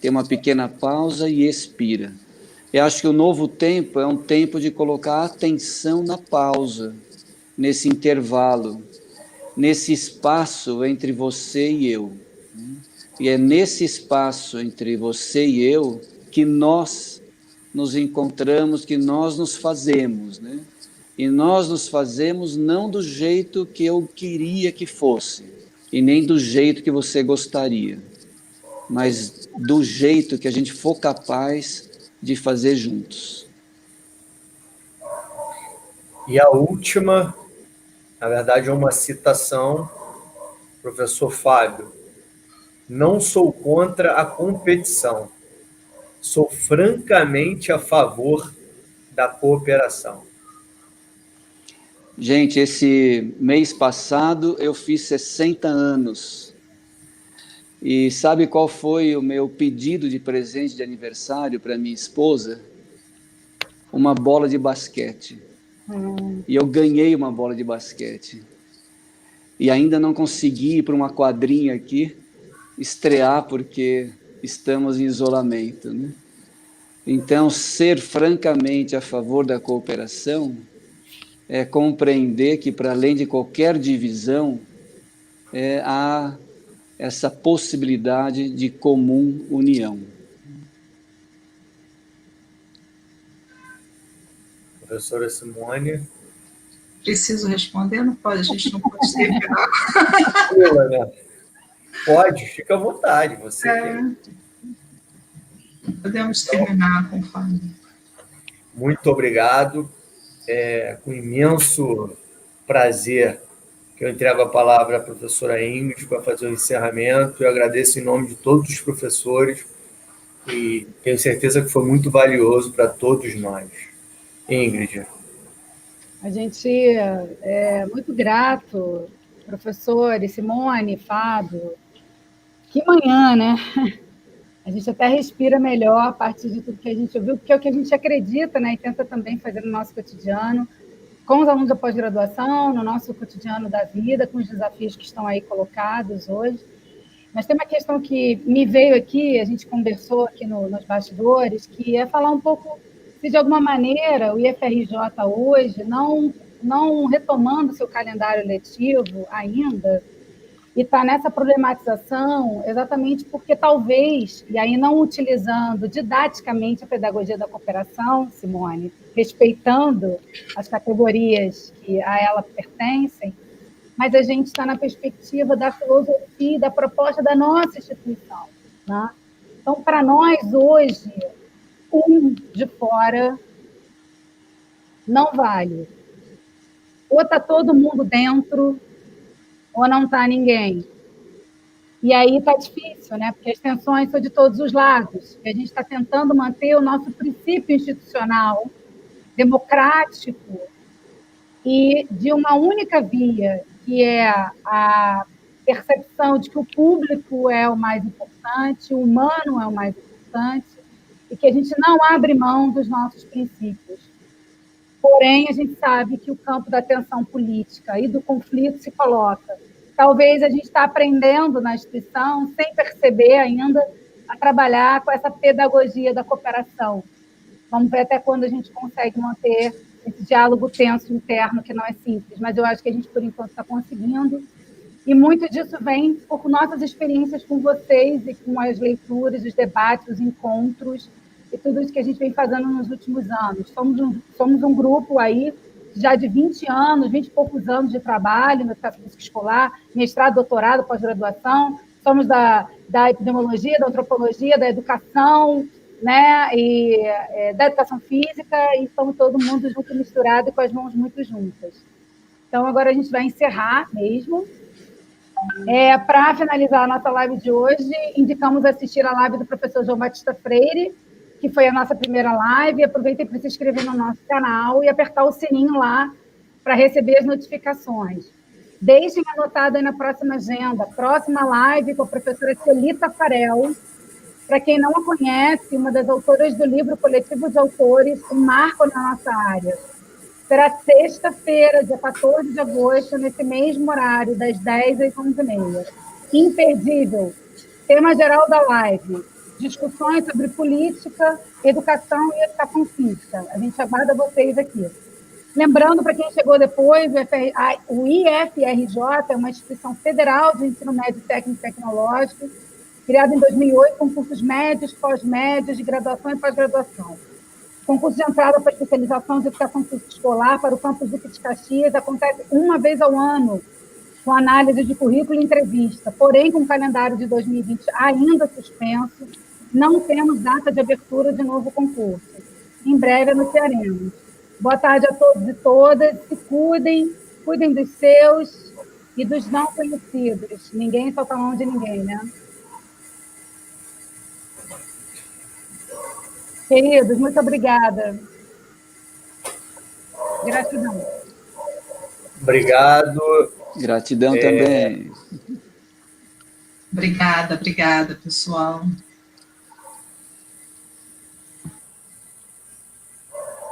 tem uma pequena pausa e expira. Eu acho que o novo tempo é um tempo de colocar atenção na pausa, nesse intervalo, nesse espaço entre você e eu. E é nesse espaço entre você e eu que nós nos encontramos, que nós nos fazemos, né? E nós nos fazemos não do jeito que eu queria que fosse, e nem do jeito que você gostaria, mas do jeito que a gente for capaz de fazer juntos. E a última, na verdade, é uma citação, professor Fábio: não sou contra a competição, sou francamente a favor da cooperação. Gente, esse mês passado eu fiz 60 anos. E sabe qual foi o meu pedido de presente de aniversário para minha esposa? Uma bola de basquete. E eu ganhei uma bola de basquete. E ainda não consegui ir para uma quadrinha aqui estrear porque estamos em isolamento, né? Então, ser francamente a favor da cooperação é compreender que, para além de qualquer divisão, há essa possibilidade de comum união. Professora Simone? Preciso responder? Não pode, a gente não pode terminar. Pode, fica à vontade. Você tem... Podemos terminar com o Fábio. Muito obrigado. Com imenso prazer que eu entrego a palavra à professora Ingrid para fazer o encerramento. Eu agradeço em nome de todos os professores e tenho certeza que foi muito valioso para todos nós. Ingrid. A gente é muito grato, professores, Simone, Fábio. Que manhã, né? A gente até respira melhor a partir de tudo que a gente ouviu, porque é o que a gente acredita, né? E tenta também fazer no nosso cotidiano, com os alunos da pós-graduação, no nosso cotidiano da vida, com os desafios que estão aí colocados hoje. Mas tem uma questão que me veio aqui, a gente conversou aqui nos bastidores, que é falar um pouco se, de alguma maneira, o IFRJ hoje, não retomando seu calendário letivo ainda, e está nessa problematização exatamente porque talvez, e aí não utilizando didaticamente a pedagogia da cooperação, Simone, respeitando as categorias que a ela pertencem, mas a gente está na perspectiva da filosofia, da proposta da nossa instituição, né? Então, para nós, hoje, de fora não vale. Ou está todo mundo dentro, ou não está ninguém. E aí está difícil, né? Porque as tensões são de todos os lados. E a gente está tentando manter o nosso princípio institucional, democrático, e de uma única via, que é a percepção de que o público é o mais importante, o humano é o mais importante, e que a gente não abre mão dos nossos princípios. Porém, a gente sabe que o campo da tensão política e do conflito se coloca. Talvez a gente está aprendendo na instituição, sem perceber ainda, a trabalhar com essa pedagogia da cooperação. Vamos ver até quando a gente consegue manter esse diálogo tenso interno, que não é simples, mas eu acho que a gente, por enquanto, está conseguindo. E muito disso vem por nossas experiências com vocês e com as leituras, os debates, os encontros e tudo isso que a gente vem fazendo nos últimos anos. Somos um grupo aí já de 20 anos, 20 e poucos anos de trabalho no educação física escolar, mestrado, doutorado, pós-graduação. Somos da epidemiologia, da antropologia, da educação, né, e da educação física, e estamos todo mundo junto, misturado e com as mãos muito juntas. Então, agora a gente vai encerrar mesmo. Para finalizar a nossa live de hoje, indicamos assistir a live do professor João Batista Freire, que foi a nossa primeira live. Aproveitem para se inscrever no nosso canal e apertar o sininho lá para receber as notificações. Deixem anotado aí na próxima agenda, próxima live com a professora Celita Farel. Para quem não a conhece, uma das autoras do livro Coletivo de Autores, um marco na nossa área. Será sexta-feira, dia 14 de agosto, nesse mesmo horário, das 10 às 11h30. Imperdível. Tema geral da live: discussões sobre política, educação e educação física. A gente aguarda vocês aqui. Lembrando, para quem chegou depois, o IFRJ é uma instituição federal de ensino médio técnico e tecnológico, criado em 2008, com cursos médios, pós-médios, de graduação e pós-graduação. Concurso de entrada para especialização de educação física escolar para o campus Duque de Caxias acontece uma vez ao ano, com análise de currículo e entrevista. Porém, com o calendário de 2020 ainda suspenso, não temos data de abertura de novo concurso. Em breve anunciaremos. Boa tarde a todos e todas. Se cuidem, cuidem dos seus e dos não conhecidos. Ninguém solta a mão de ninguém, né? Queridos, muito obrigada. Gratidão. Obrigado. Gratidão também. Obrigada, pessoal.